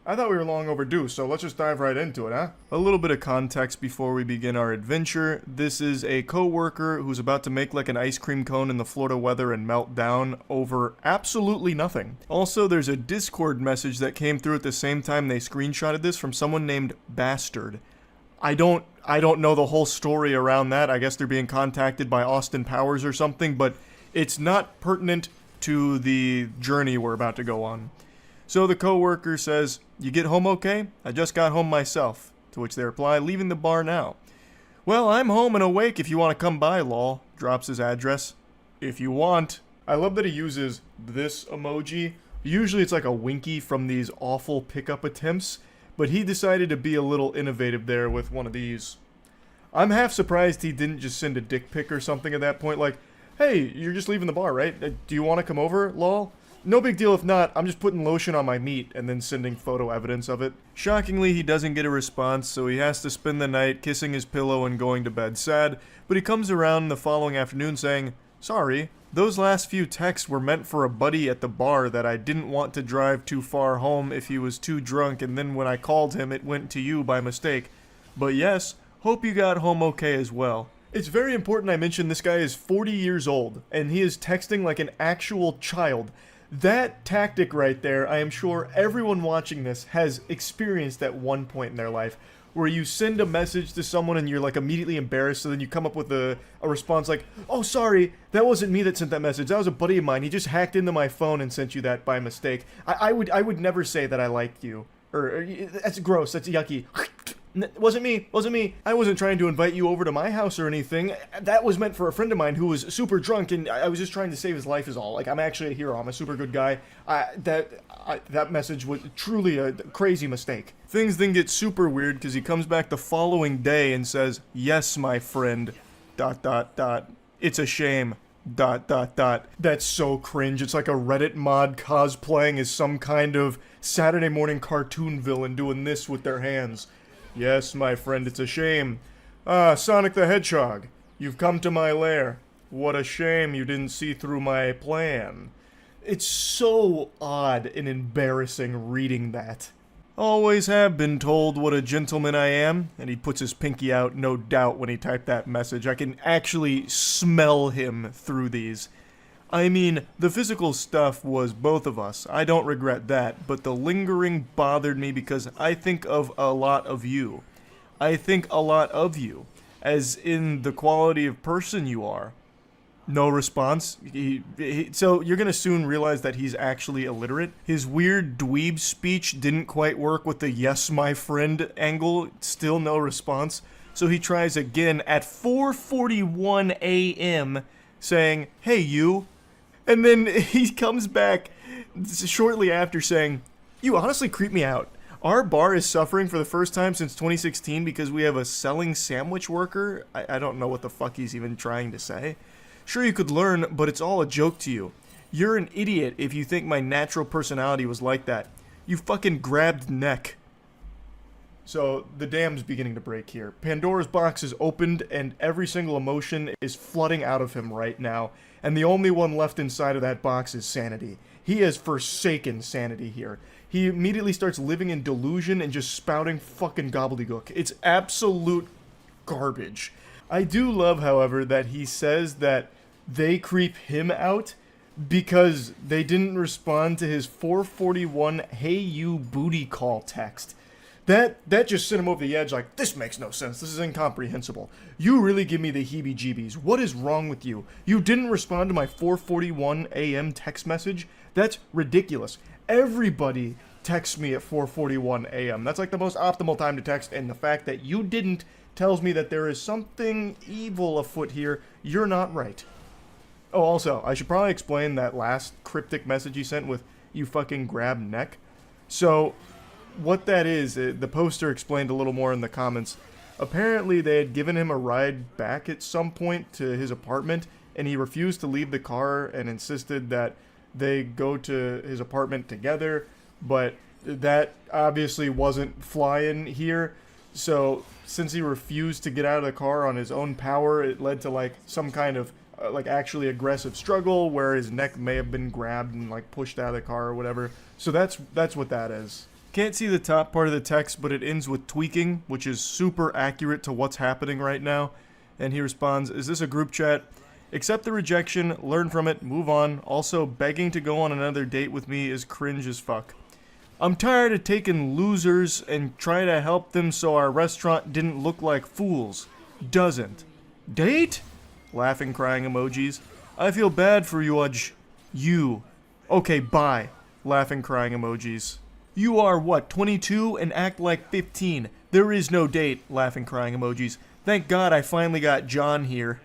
I thought we were long overdue, so let's just dive right into it, huh? A little bit of context before we begin our adventure. This is a co-worker who's about to make like an ice cream cone in the Florida weather and melt down over absolutely nothing. Also, there's a Discord message that came through at the same time they screenshotted this from someone named Bastard. I don't know the whole story around that. I guess they're being contacted by Austin Powers or something, but it's not pertinent to the journey we're about to go on. So the co-worker says, "You get home okay? I just got home myself." To which they reply, "Leaving the bar now." "Well, I'm home and awake if you want to come by, lol." Drops his address. "If you want." I love that he uses this emoji. Usually it's like a winky from these awful pickup attempts, but he decided to be a little innovative there with one of these. I'm half surprised he didn't just send a dick pic or something at that point, like, hey, you're just leaving the bar, right? Do you want to come over, lol? No big deal if not, I'm just putting lotion on my meat and then sending photo evidence of it. Shockingly, he doesn't get a response, so he has to spend the night kissing his pillow and going to bed sad, but he comes around the following afternoon saying, sorry, those last few texts were meant for a buddy at the bar that I didn't want to drive too far home if he was too drunk, and then when I called him it went to you by mistake. But yes, hope you got home okay as well. It's very important I mention this guy is 40 years old, and he is texting like an actual child. That tactic right there, I am sure everyone watching this has experienced at one point in their life, where you send a message to someone and you're like immediately embarrassed, so then you come up with a response like, oh sorry, that wasn't me that sent that message, that was a buddy of mine, he just hacked into my phone and sent you that by mistake. I would never say that I liked you. Or that's gross, that's yucky. Wasn't me. I wasn't trying to invite you over to my house or anything. That was meant for a friend of mine who was super drunk, and I was just trying to save his life is all. Like, I'm actually a hero. I'm a super good guy. That message was truly a crazy mistake. Things then get super weird because he comes back the following day and says, yes, my friend, ... It's a shame, ... That's so cringe. It's like a Reddit mod cosplaying as some kind of Saturday morning cartoon villain doing this with their hands. Yes, my friend, it's a shame. Ah, Sonic the Hedgehog, you've come to my lair. What a shame you didn't see through my plan. It's so odd and embarrassing reading that. Always have been told what a gentleman I am, and he puts his pinky out, no doubt, when he typed that message. I can actually smell him through these. I mean, the physical stuff was both of us, I don't regret that, but the lingering bothered me because I think of a lot of you. I think a lot of you, as in the quality of person you are. No response. So you're gonna soon realize that he's actually illiterate. His weird dweeb speech didn't quite work with the yes my friend angle, still no response. So he tries again at 4:41 a.m. saying, hey you. And then he comes back shortly after saying, you honestly creep me out. Our bar is suffering for the first time since 2016 because we have a selling sandwich worker. I don't know what the fuck he's even trying to say. Sure, you could learn, but it's all a joke to you. You're an idiot if you think my natural personality was like that. You fucking grabbed neck. So, the dam's beginning to break here. Pandora's box is opened, and every single emotion is flooding out of him right now. And the only one left inside of that box is sanity. He has forsaken sanity here. He immediately starts living in delusion and just spouting fucking gobbledygook. It's absolute garbage. I do love, however, that he says that they creep him out because they didn't respond to his 4:41 hey you booty call text. That just sent him over the edge like, this makes no sense, this is incomprehensible. You really give me the heebie-jeebies. What is wrong with you? You didn't respond to my 4:41 a.m. text message? That's ridiculous. Everybody texts me at 4:41 a.m. That's like the most optimal time to text, and the fact that you didn't tells me that there is something evil afoot here. You're not right. Oh, also, I should probably explain that last cryptic message he sent with, you fucking grab neck. So, what that is, the poster explained a little more in the comments. Apparently, they had given him a ride back at some point to his apartment, and he refused to leave the car and insisted that they go to his apartment together, but that obviously wasn't flying here. So, since he refused to get out of the car on his own power, it led to, like, some kind of, like, actually aggressive struggle where his neck may have been grabbed and, like, pushed out of the car or whatever. So that's what that is. Can't see the top part of the text, but it ends with tweaking, which is super accurate to what's happening right now. And he responds, is this a group chat? Accept the rejection, learn from it, move on. Also, begging to go on another date with me is cringe as fuck. I'm tired of taking losers and try to help them so our restaurant didn't look like fools. Doesn't. Date? Laughing, crying emojis. I feel bad for you, You. Okay, bye. Laughing, crying emojis. You are, what, 22 and act like 15. There is no date. Laughing, crying emojis. Thank God I finally got John here.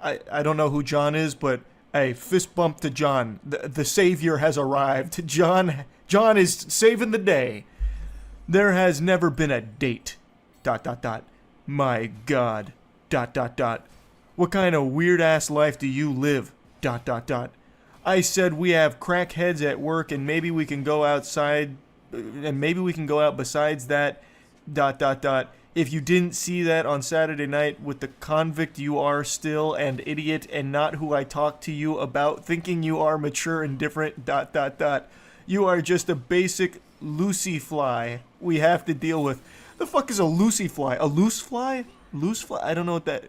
I don't know who John is, but hey, fist bump to John. The savior has arrived. John is saving the day. There has never been a date. ... My God. Dot dot dot. What kind of weird ass life do you live? Dot dot dot. I said we have crackheads at work and maybe we can go outside and maybe we can go out besides that. Dot dot dot. If you didn't see that on Saturday night with the convict you are still and idiot and not who I talked to you about thinking you are mature and different. Dot dot dot. You are just a basic Lucy fly we have to deal with. The fuck is a Lucy fly? A loose fly? Loose fly? I don't know what that...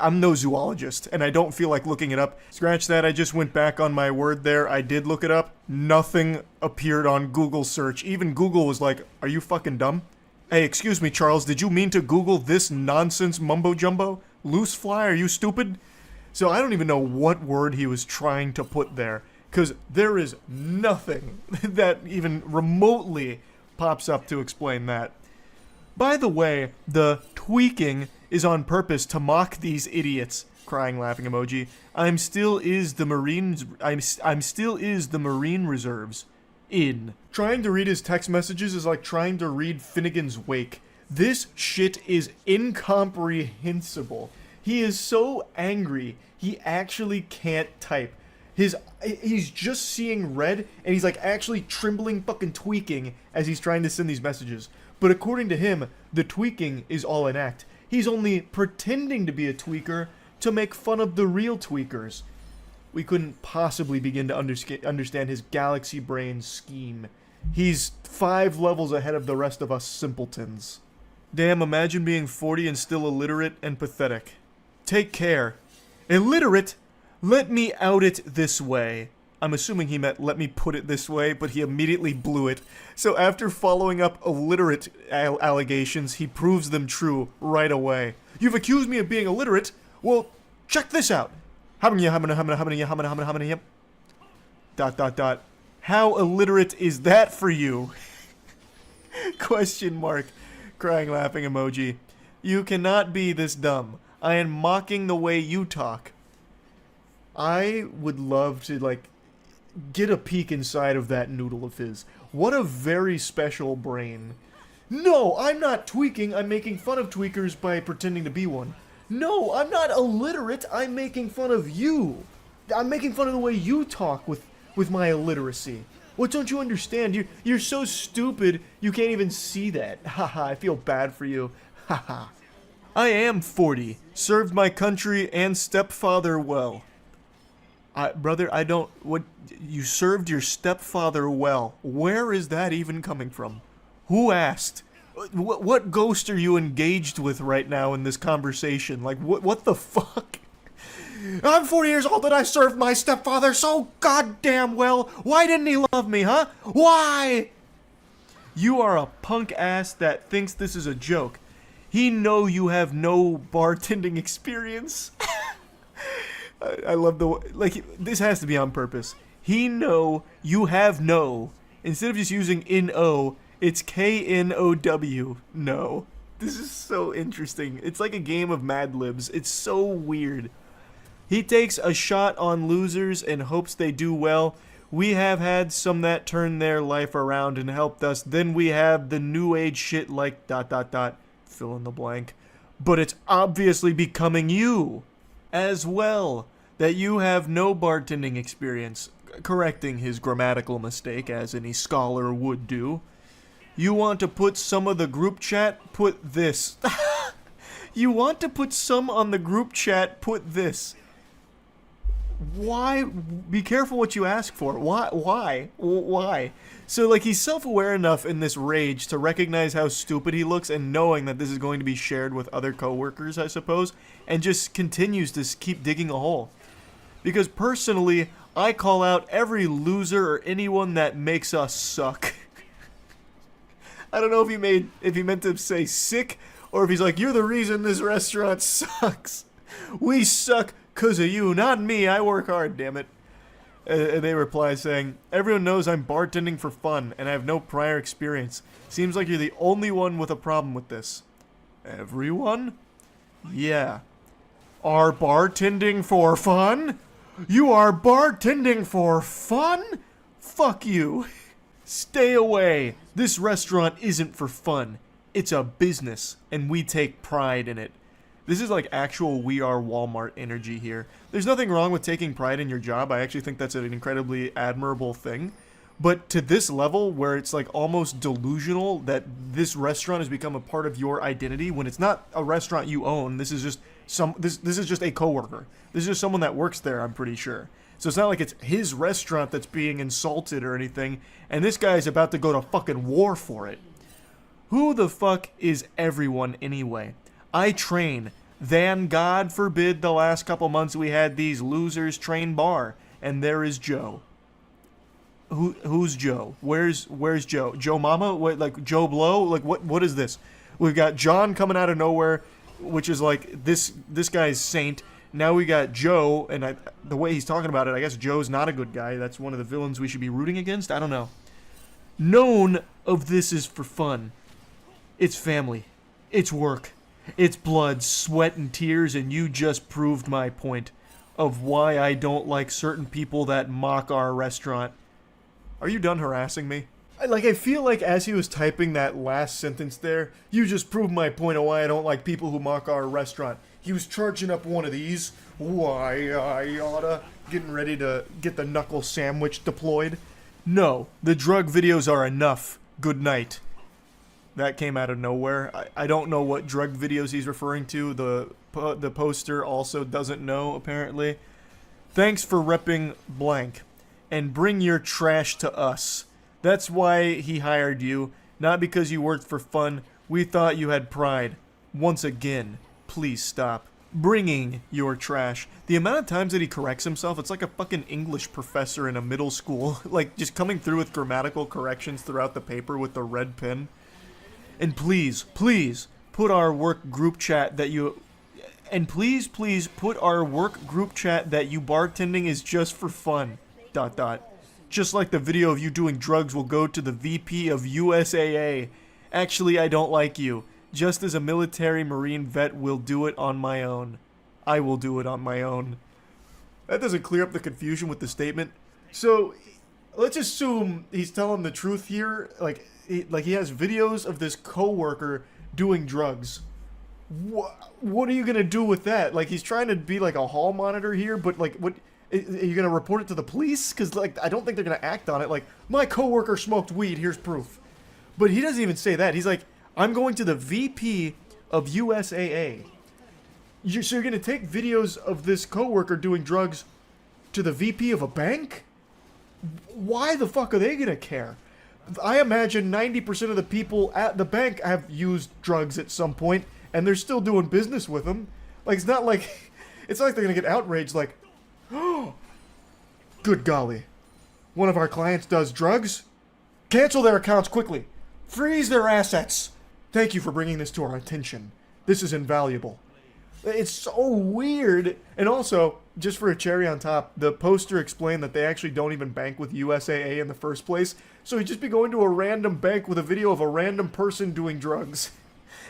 I'm no zoologist, and I don't feel like looking it up. Scratch that, I just went back on my word there. I did look it up. Nothing appeared on Google search. Even Google was like, are you fucking dumb? Hey, excuse me, Charles, did you mean to Google this nonsense mumbo-jumbo? Loose fly, are you stupid? So I don't even know what word he was trying to put there, because there is nothing that even remotely pops up to explain that. By the way, the tweaking is on purpose to mock these idiots. Crying, laughing emoji. I'm still is the Marine Reserves. In. Trying to read his text messages is like trying to read Finnegan's Wake. This shit is incomprehensible. He is so angry, he actually can't type. He's just seeing red, and he's like actually trembling fucking tweaking as he's trying to send these messages. But according to him, the tweaking is all an act. He's only pretending to be a tweaker to make fun of the real tweakers. We couldn't possibly begin to understand his galaxy brain scheme. He's 5 levels ahead of the rest of us simpletons. Damn, imagine being 40 and still illiterate and pathetic. Take care. Illiterate? Let me out it this way. I'm assuming he meant let me put it this way, but he immediately blew it. So after following up illiterate allegations, he proves them true right away. You've accused me of being illiterate? Well, check this out. Dot dot dot. How illiterate is that for you? Question mark. Crying, laughing emoji. You cannot be this dumb. I am mocking the way you talk. I would love to, like, get a peek inside of that noodle of his. What a very special brain. No, I'm not tweaking. I'm making fun of tweakers by pretending to be one. No, I'm not illiterate. I'm making fun of you. I'm making fun of the way you talk with my illiteracy. What don't you understand? You're so stupid, you can't even see that. Haha, I feel bad for you. Haha. I am 40. Served my country and stepfather well. Brother, I don't... What? You served your stepfather well. Where is that even coming from? Who asked? What ghost are you engaged with right now in this conversation? Like, what the fuck? I'm 40 years old and I served my stepfather so goddamn well. Why didn't he love me, huh? Why? You are a punk ass that thinks this is a joke. He know you have no bartending experience. I love the... Like, this has to be on purpose. He know you have no. Instead of just using N-O, it's K-N-O-W. No. This is so interesting. It's like a game of Mad Libs. It's so weird. He takes a shot on losers and hopes they do well. We have had some that turned their life around and helped us. Then we have the new age shit like ... Fill in the blank. But it's obviously becoming you as well, that you have no bartending experience, correcting his grammatical mistake as any scholar would do. You want to put some of the group chat? Put this. You want to put some on the group chat? Put this. Why? Be careful what you ask for. Why? So, like, he's self-aware enough in this rage to recognize how stupid he looks and knowing that this is going to be shared with other coworkers, I suppose, and just continues to keep digging a hole. Because personally, I call out every loser or anyone that makes us suck. I don't know if he meant to say sick, or if he's like, you're the reason this restaurant sucks. We suck 'cause of you, not me. I work hard, damn it. They reply saying, everyone knows I'm bartending for fun, and I have no prior experience. Seems like you're the only one with a problem with this. Everyone? Yeah. Are bartending for fun? You are bartending for fun? Fuck you. Stay away. This restaurant isn't for fun. It's a business, and we take pride in it. This is like actual We Are Walmart energy here. There's nothing wrong with taking pride in your job. I actually think that's an incredibly admirable thing. But to this level, where it's like almost delusional that this restaurant has become a part of your identity when it's not a restaurant you own. This is just this is just a coworker. This is just someone that works there, I'm pretty sure. So it's not like it's his restaurant that's being insulted or anything, and this guy's about to go to fucking war for it. Who the fuck is everyone anyway? I train. Then God forbid the last couple months we had these losers train bar, and there is Joe. Who's Joe? Where's Joe? Joe Mama? What, like Joe Blow? Like what is this? We've got John coming out of nowhere, which is like this guy's saint. Now we got Joe, and the way he's talking about it, I guess Joe's not a good guy. That's one of the villains we should be rooting against. I don't know. None of this is for fun. It's family. It's work. It's blood, sweat, and tears, and you just proved my point of why I don't like certain people that mock our restaurant. Are you done harassing me? I feel like as he was typing that last sentence there, you just proved my point of why I don't like people who mock our restaurant. He was charging up one of these. Why I oughta. Getting ready to get the knuckle sandwich deployed. No, the drug videos are enough. Good night. That came out of nowhere. I don't know what drug videos he's referring to. The poster also doesn't know, apparently. Thanks for repping blank. And bring your trash to us. That's why he hired you, not because you worked for fun. We thought you had pride. Once again, please stop bringing your trash. The amount of times that he corrects himself, it's like a fucking English professor in a middle school. Like, just coming through with grammatical corrections throughout the paper with the red pen. And please, please, put our work group chat that you... And please, please, put our work group chat that you bartending is just for fun. ... Just like the video of you doing drugs will go to the VP of USAA. Actually, I don't like you. Just as a military Marine vet will do it on my own. I will do it on my own. That doesn't clear up the confusion with the statement. So, let's assume he's telling the truth here. Like he has videos of this coworker doing drugs. What are you gonna do with that? Like, he's trying to be like a hall monitor here, but like, what... Are you going to report it to the police? Because, like, I don't think they're going to act on it. Like, my coworker smoked weed, here's proof. But he doesn't even say that. He's like, I'm going to the VP of USAA. So you're going to take videos of this coworker doing drugs to the VP of a bank? Why the fuck are they going to care? I imagine 90% of the people at the bank have used drugs at some point, and they're still doing business with them. Like, it's not like they're going to get outraged, like, oh, good golly. One of our clients does drugs? Cancel their accounts quickly. Freeze their assets. Thank you for bringing this to our attention. This is invaluable. It's so weird. And also, just for a cherry on top, the poster explained that they actually don't even bank with USAA in the first place. So he'd just be going to a random bank with a video of a random person doing drugs.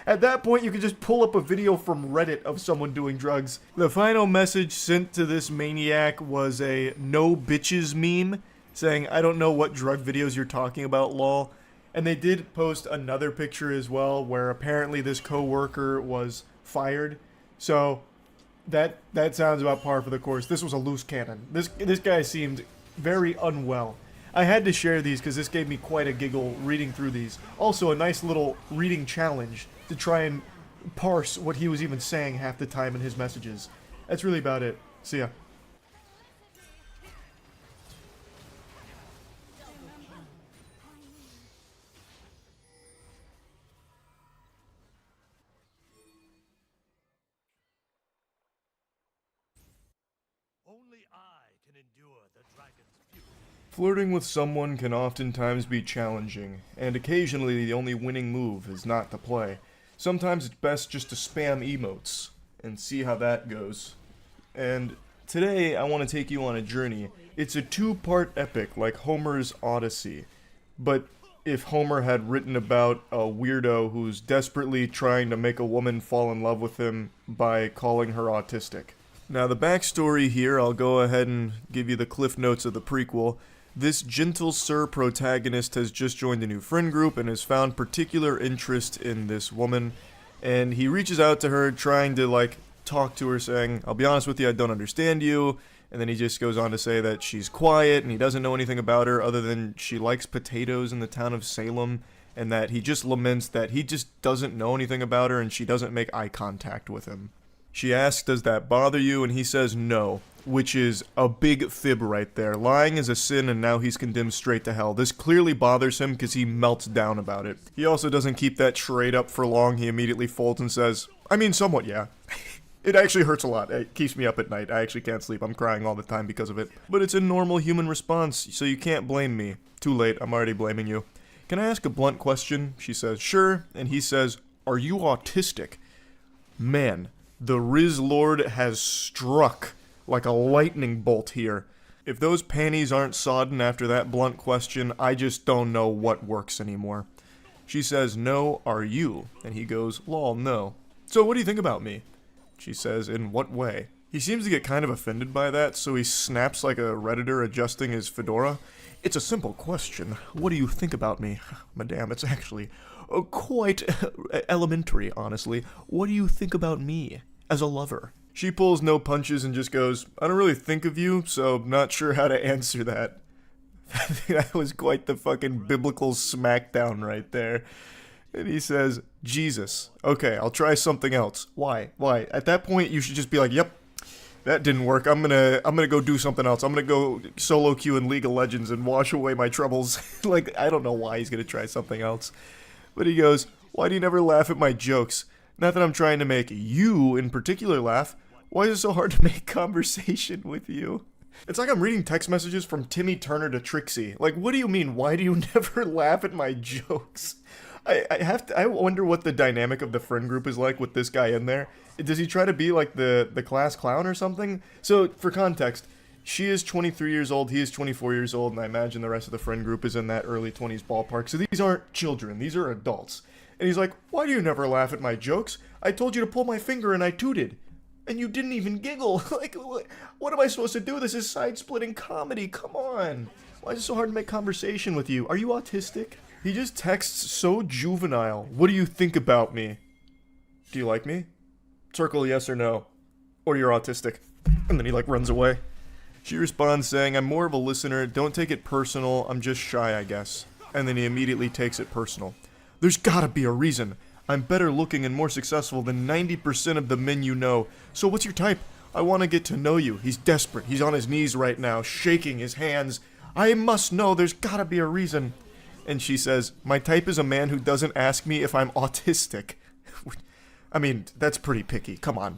At that point, you could just pull up a video from Reddit of someone doing drugs. The final message sent to this maniac was a no bitches meme saying, I don't know what drug videos you're talking about, lol. And they did post another picture as well where apparently this coworker was fired. So that sounds about par for the course. This was a loose cannon. This guy seemed very unwell. I had to share these because this gave me quite a giggle reading through these. Also, a nice little reading challenge to try and parse what he was even saying half the time in his messages. That's really about it. See ya. Only I can endure the dragon's fury. Flirting with someone can oftentimes be challenging, and occasionally the only winning move is not to play. Sometimes it's best just to spam emotes and see how that goes. And today I want to take you on a journey. It's a two-part epic like Homer's Odyssey, but if Homer had written about a weirdo who's desperately trying to make a woman fall in love with him by calling her autistic. Now the backstory here, I'll go ahead and give you the cliff notes of the prequel. This gentle sir protagonist has just joined a new friend group and has found particular interest in this woman. and he reaches out to her trying to, like, talk to her, saying, I'll be honest with you, I don't understand you. And then he just goes on to say that she's quiet and he doesn't know anything about her other than she likes potatoes in the town of Salem, and that he just laments that he just doesn't know anything about her and she doesn't make eye contact with him. She asks, does that bother you? And he says no, which is a big fib right there. Lying is a sin and now he's condemned straight to hell. This clearly bothers him because he melts down about it. He also doesn't keep that charade up for long. He immediately folds and says, I mean, somewhat, yeah. It actually hurts a lot. It keeps me up at night. I actually can't sleep. I'm crying all the time because of it. But it's a normal human response, so you can't blame me. Too late. I'm already blaming you. Can I ask a blunt question? She says, sure. And he says, are you autistic? Man, the Riz Lord has struck like a lightning bolt here. If those panties aren't sodden after that blunt question, I just don't know what works anymore. She says, no, are you? And he goes, lol, no. So what do you think about me? She says, in what way? He seems to get kind of offended by that, so he snaps like a Redditor adjusting his fedora. It's a simple question. What do you think about me? Madame, it's actually quite elementary, honestly. What do you think about me as a lover? She pulls no punches and just goes, I don't really think of you, so not sure how to answer that. That was quite the fucking biblical smackdown right there. And he says, Jesus. Okay, I'll try something else. Why? Why? At that point, you should just be like, yep, that didn't work. I'm gonna go do something else. I'm gonna go solo queue in League of Legends and wash away my troubles. Like, I don't know why he's gonna try something else. But he goes, why do you never laugh at my jokes? Not that I'm trying to make you in particular laugh. Why is it so hard to make conversation with you? It's like I'm reading text messages from Timmy Turner to Trixie. Like, what do you mean, why do you never laugh at my jokes? I wonder what the dynamic of the friend group is like with this guy in there. Does he try to be like the class clown or something? So, for context, she is 23 years old, he is 24 years old, and I imagine the rest of the friend group is in that early 20s ballpark. So these aren't children, these are adults. And he's like, why do you never laugh at my jokes? I told you to pull my finger and I tooted. And you didn't even giggle. Like, what am I supposed to do? This is side-splitting comedy, come on. Why is it so hard to make conversation with you? Are you autistic? He just texts so juvenile. What do you think about me? Do you like me? Circle yes or no. Or you're autistic. And then he, like, runs away. She responds saying, I'm more of a listener. Don't take it personal. I'm just shy, I guess. And then he immediately takes it personal. There's gotta be a reason. I'm better looking and more successful than 90% of the men you know. So what's your type? I want to get to know you. He's desperate. He's on his knees right now, shaking his hands. I must know. There's gotta be a reason. And she says, my type is a man who doesn't ask me if I'm autistic. I mean, that's pretty picky. Come on.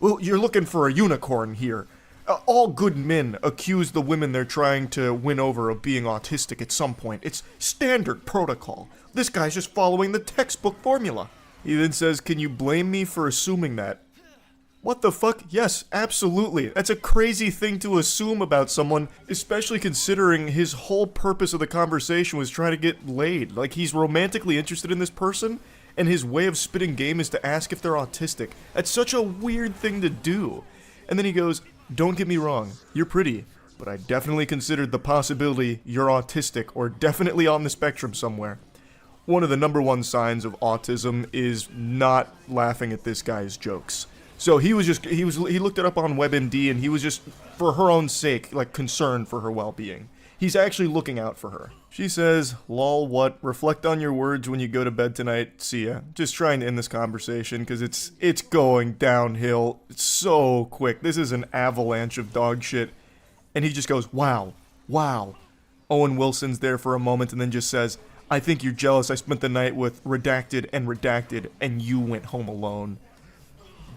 Well, you're looking for a unicorn here. All good men accuse the women they're trying to win over of being autistic at some point. It's standard protocol. This guy's just following the textbook formula. He then says, can you blame me for assuming that? What the fuck? Yes, absolutely. That's a crazy thing to assume about someone, especially considering his whole purpose of the conversation was trying to get laid. Like, he's romantically interested in this person, and his way of spitting game is to ask if they're autistic. That's such a weird thing to do. And then he goes, don't get me wrong, you're pretty, but I definitely considered the possibility you're autistic or definitely on the spectrum somewhere. One of the #1 signs of autism is not laughing at this guy's jokes. So he looked it up on WebMD and he was just, for her own sake, like concerned for her well-being. He's actually looking out for her. She says, lol, what? Reflect on your words when you go to bed tonight. See ya. Just trying to end this conversation because it's going downhill. It's so quick. This is an avalanche of dog shit. And he just goes, wow, wow. Owen Wilson's there for a moment and then just says, I think you're jealous I spent the night with redacted and you went home alone.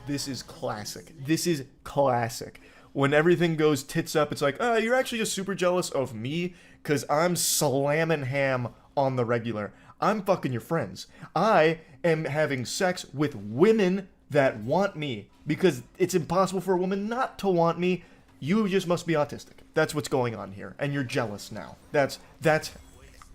This is classic. This is classic. When everything goes tits up, it's like, you're actually just super jealous of me because I'm slamming ham on the regular. I'm fucking your friends. I am having sex with women that want me because it's impossible for a woman not to want me. You just must be autistic. That's what's going on here. And you're jealous now.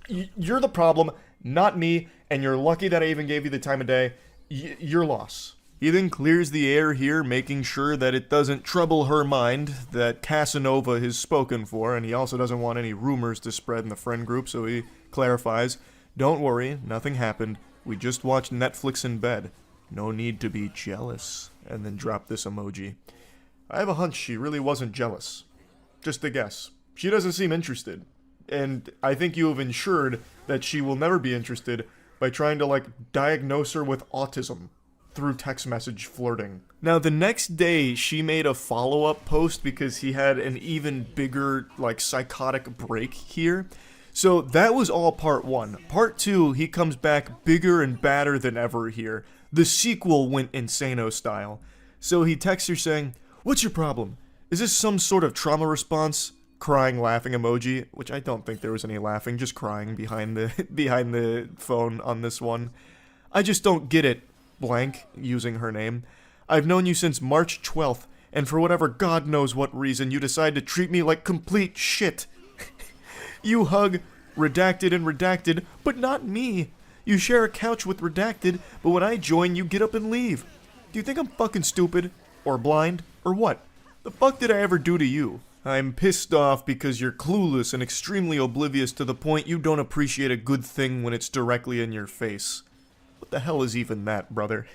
You're the problem, not me, and you're lucky that I even gave you the time of day. Your loss. He then clears the air here, making sure that it doesn't trouble her mind that Casanova is spoken for, and he also doesn't want any rumors to spread in the friend group, so he clarifies, don't worry, nothing happened, we just watched Netflix in bed. No need to be jealous. And then drop this emoji. I have a hunch she really wasn't jealous. Just a guess. She doesn't seem interested. And I think you have ensured that she will never be interested by trying to, like, diagnose her with autism through text message flirting. Now, the next day, she made a follow-up post because he had an even bigger, like, psychotic break here. So that was all part 1. Part 2, he comes back bigger and badder than ever here. The sequel went Insano style. So he texts her saying, "What's your problem? Is this some sort of trauma response?" Crying, laughing emoji, which I don't think there was any laughing, just crying behind the phone on this one. "I just don't get it," blank, using her name. "I've known you since March 12th, and for whatever God knows what reason, you decide to treat me like complete shit. You hug Redacted and Redacted, but not me. You share a couch with Redacted, but when I join, you get up and leave. Do you think I'm fucking stupid? Or blind? Or what? The fuck did I ever do to you? I'm pissed off because you're clueless and extremely oblivious to the point you don't appreciate a good thing when it's directly in your face." What the hell is even that, brother?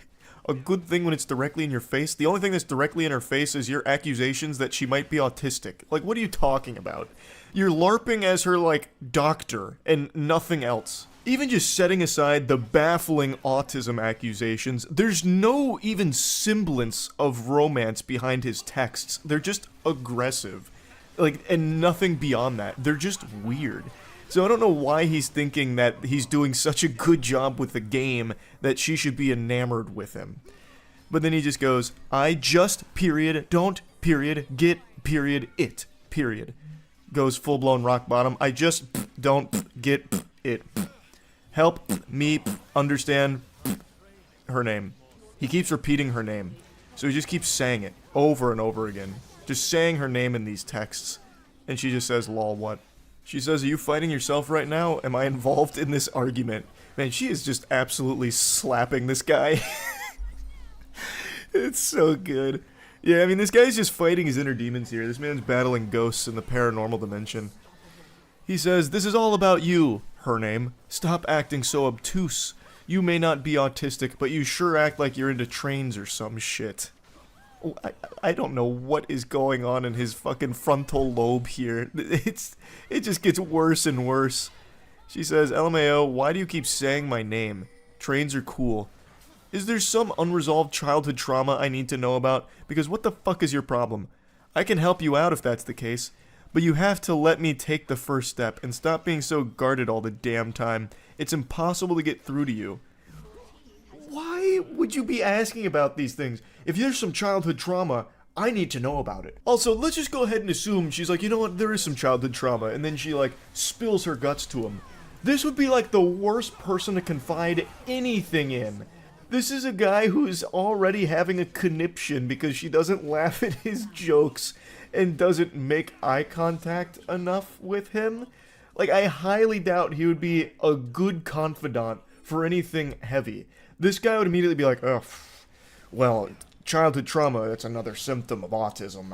A good thing when it's directly in your face? The only thing that's directly in her face is your accusations that she might be autistic. Like, what are you talking about? You're LARPing as her, like, doctor, and nothing else. Even just setting aside the baffling autism accusations, there's no even semblance of romance behind his texts. They're just aggressive. Like, and nothing beyond that. They're just weird. So I don't know why he's thinking that he's doing such a good job with the game that she should be enamored with him. But then he just goes, "I just, period, don't, period, get, period, it, period." Goes full-blown rock bottom. "I just don't get it. Help me understand her name." He keeps repeating her name. So he just keeps saying it over and over again. Just saying her name in these texts. And she just says, "Lol, what?" She says, "Are you fighting yourself right now? Am I involved in this argument?" Man, she is just absolutely slapping this guy. It's so good. Yeah, I mean, this guy's just fighting his inner demons here. This man's battling ghosts in the paranormal dimension. He says, "This is all about you," her name. "Stop acting so obtuse. You may not be autistic, but you sure act like you're into trains or some shit." I don't know what is going on in his fucking frontal lobe here. It just gets worse and worse. She says, "LMAO, why do you keep saying my name? Trains are cool. Is there some unresolved childhood trauma I need to know about? Because what the fuck is your problem? I can help you out if that's the case, but you have to let me take the first step and stop being so guarded all the damn time. It's impossible to get through to you." Why would you be asking about these things? If there's some childhood trauma, I need to know about it. Also, let's just go ahead and assume she's like, "You know what, there is some childhood trauma," and then she, like, spills her guts to him. This would be, like, the worst person to confide anything in. This is a guy who's already having a conniption because she doesn't laugh at his jokes and doesn't make eye contact enough with him. Like, I highly doubt he would be a good confidant for anything heavy. This guy would immediately be like, "Oh, well, childhood trauma, that's another symptom of autism.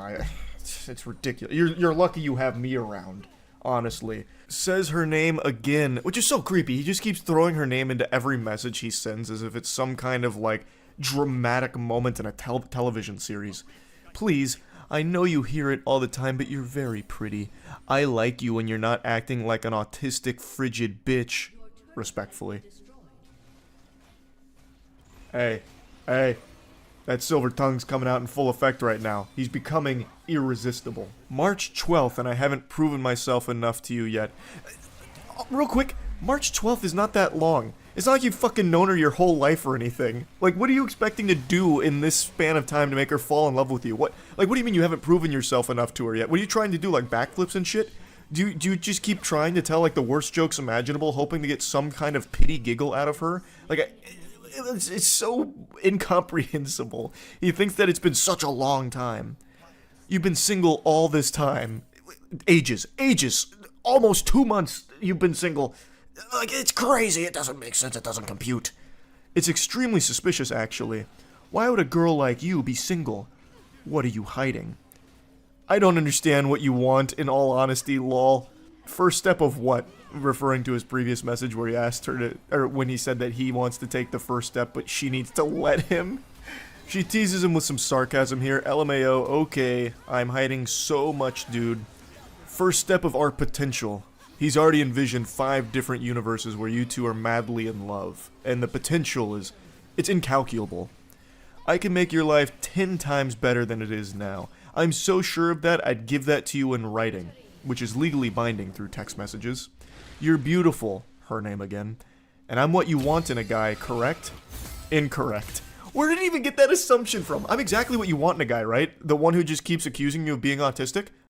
It's ridiculous. You're lucky you have me around, honestly." Says her name again, which is so creepy. He just keeps throwing her name into every message he sends as if it's some kind of, like, dramatic moment in a television series. "Please, I know you hear it all the time, but you're very pretty. I like you when you're not acting like an autistic, frigid bitch. Respectfully." Hey, that silver tongue's coming out in full effect right now. He's becoming irresistible. March 12th, and I haven't proven myself enough to you yet. Real quick, March 12th is not that long. It's not like you've fucking known her your whole life or anything. Like, what are you expecting to do in this span of time to make her fall in love with you? What do you mean you haven't proven yourself enough to her yet? What are you trying to do, like backflips and shit? Do you just keep trying to tell, like, the worst jokes imaginable, hoping to get some kind of pity giggle out of her? Like, it's so incomprehensible. He thinks that it's been such a long time. You've been single all this time. Ages. Almost 2 months you've been single. Like, it's crazy. It doesn't make sense. It doesn't compute. It's extremely suspicious, actually. Why would a girl like you be single? What are you hiding? I don't understand what you want, in all honesty, lol. First step of what? referring to his previous message where he asked her to, or when he said that he wants to take the first step, but she needs to let him. She teases him with some sarcasm here. LMAO, okay, I'm hiding so much, dude. First step of our potential. He's already envisioned 5 different universes where you two are madly in love. And the potential is, it's incalculable. I can make your life 10 times better than it is now. I'm so sure of that, I'd give that to you in writing, which is legally binding through text messages. You're beautiful, her name again. And I'm what you want in a guy, correct? Incorrect. Where did he even get that assumption from? I'm exactly what you want in a guy, right? The one who just keeps accusing you of being autistic?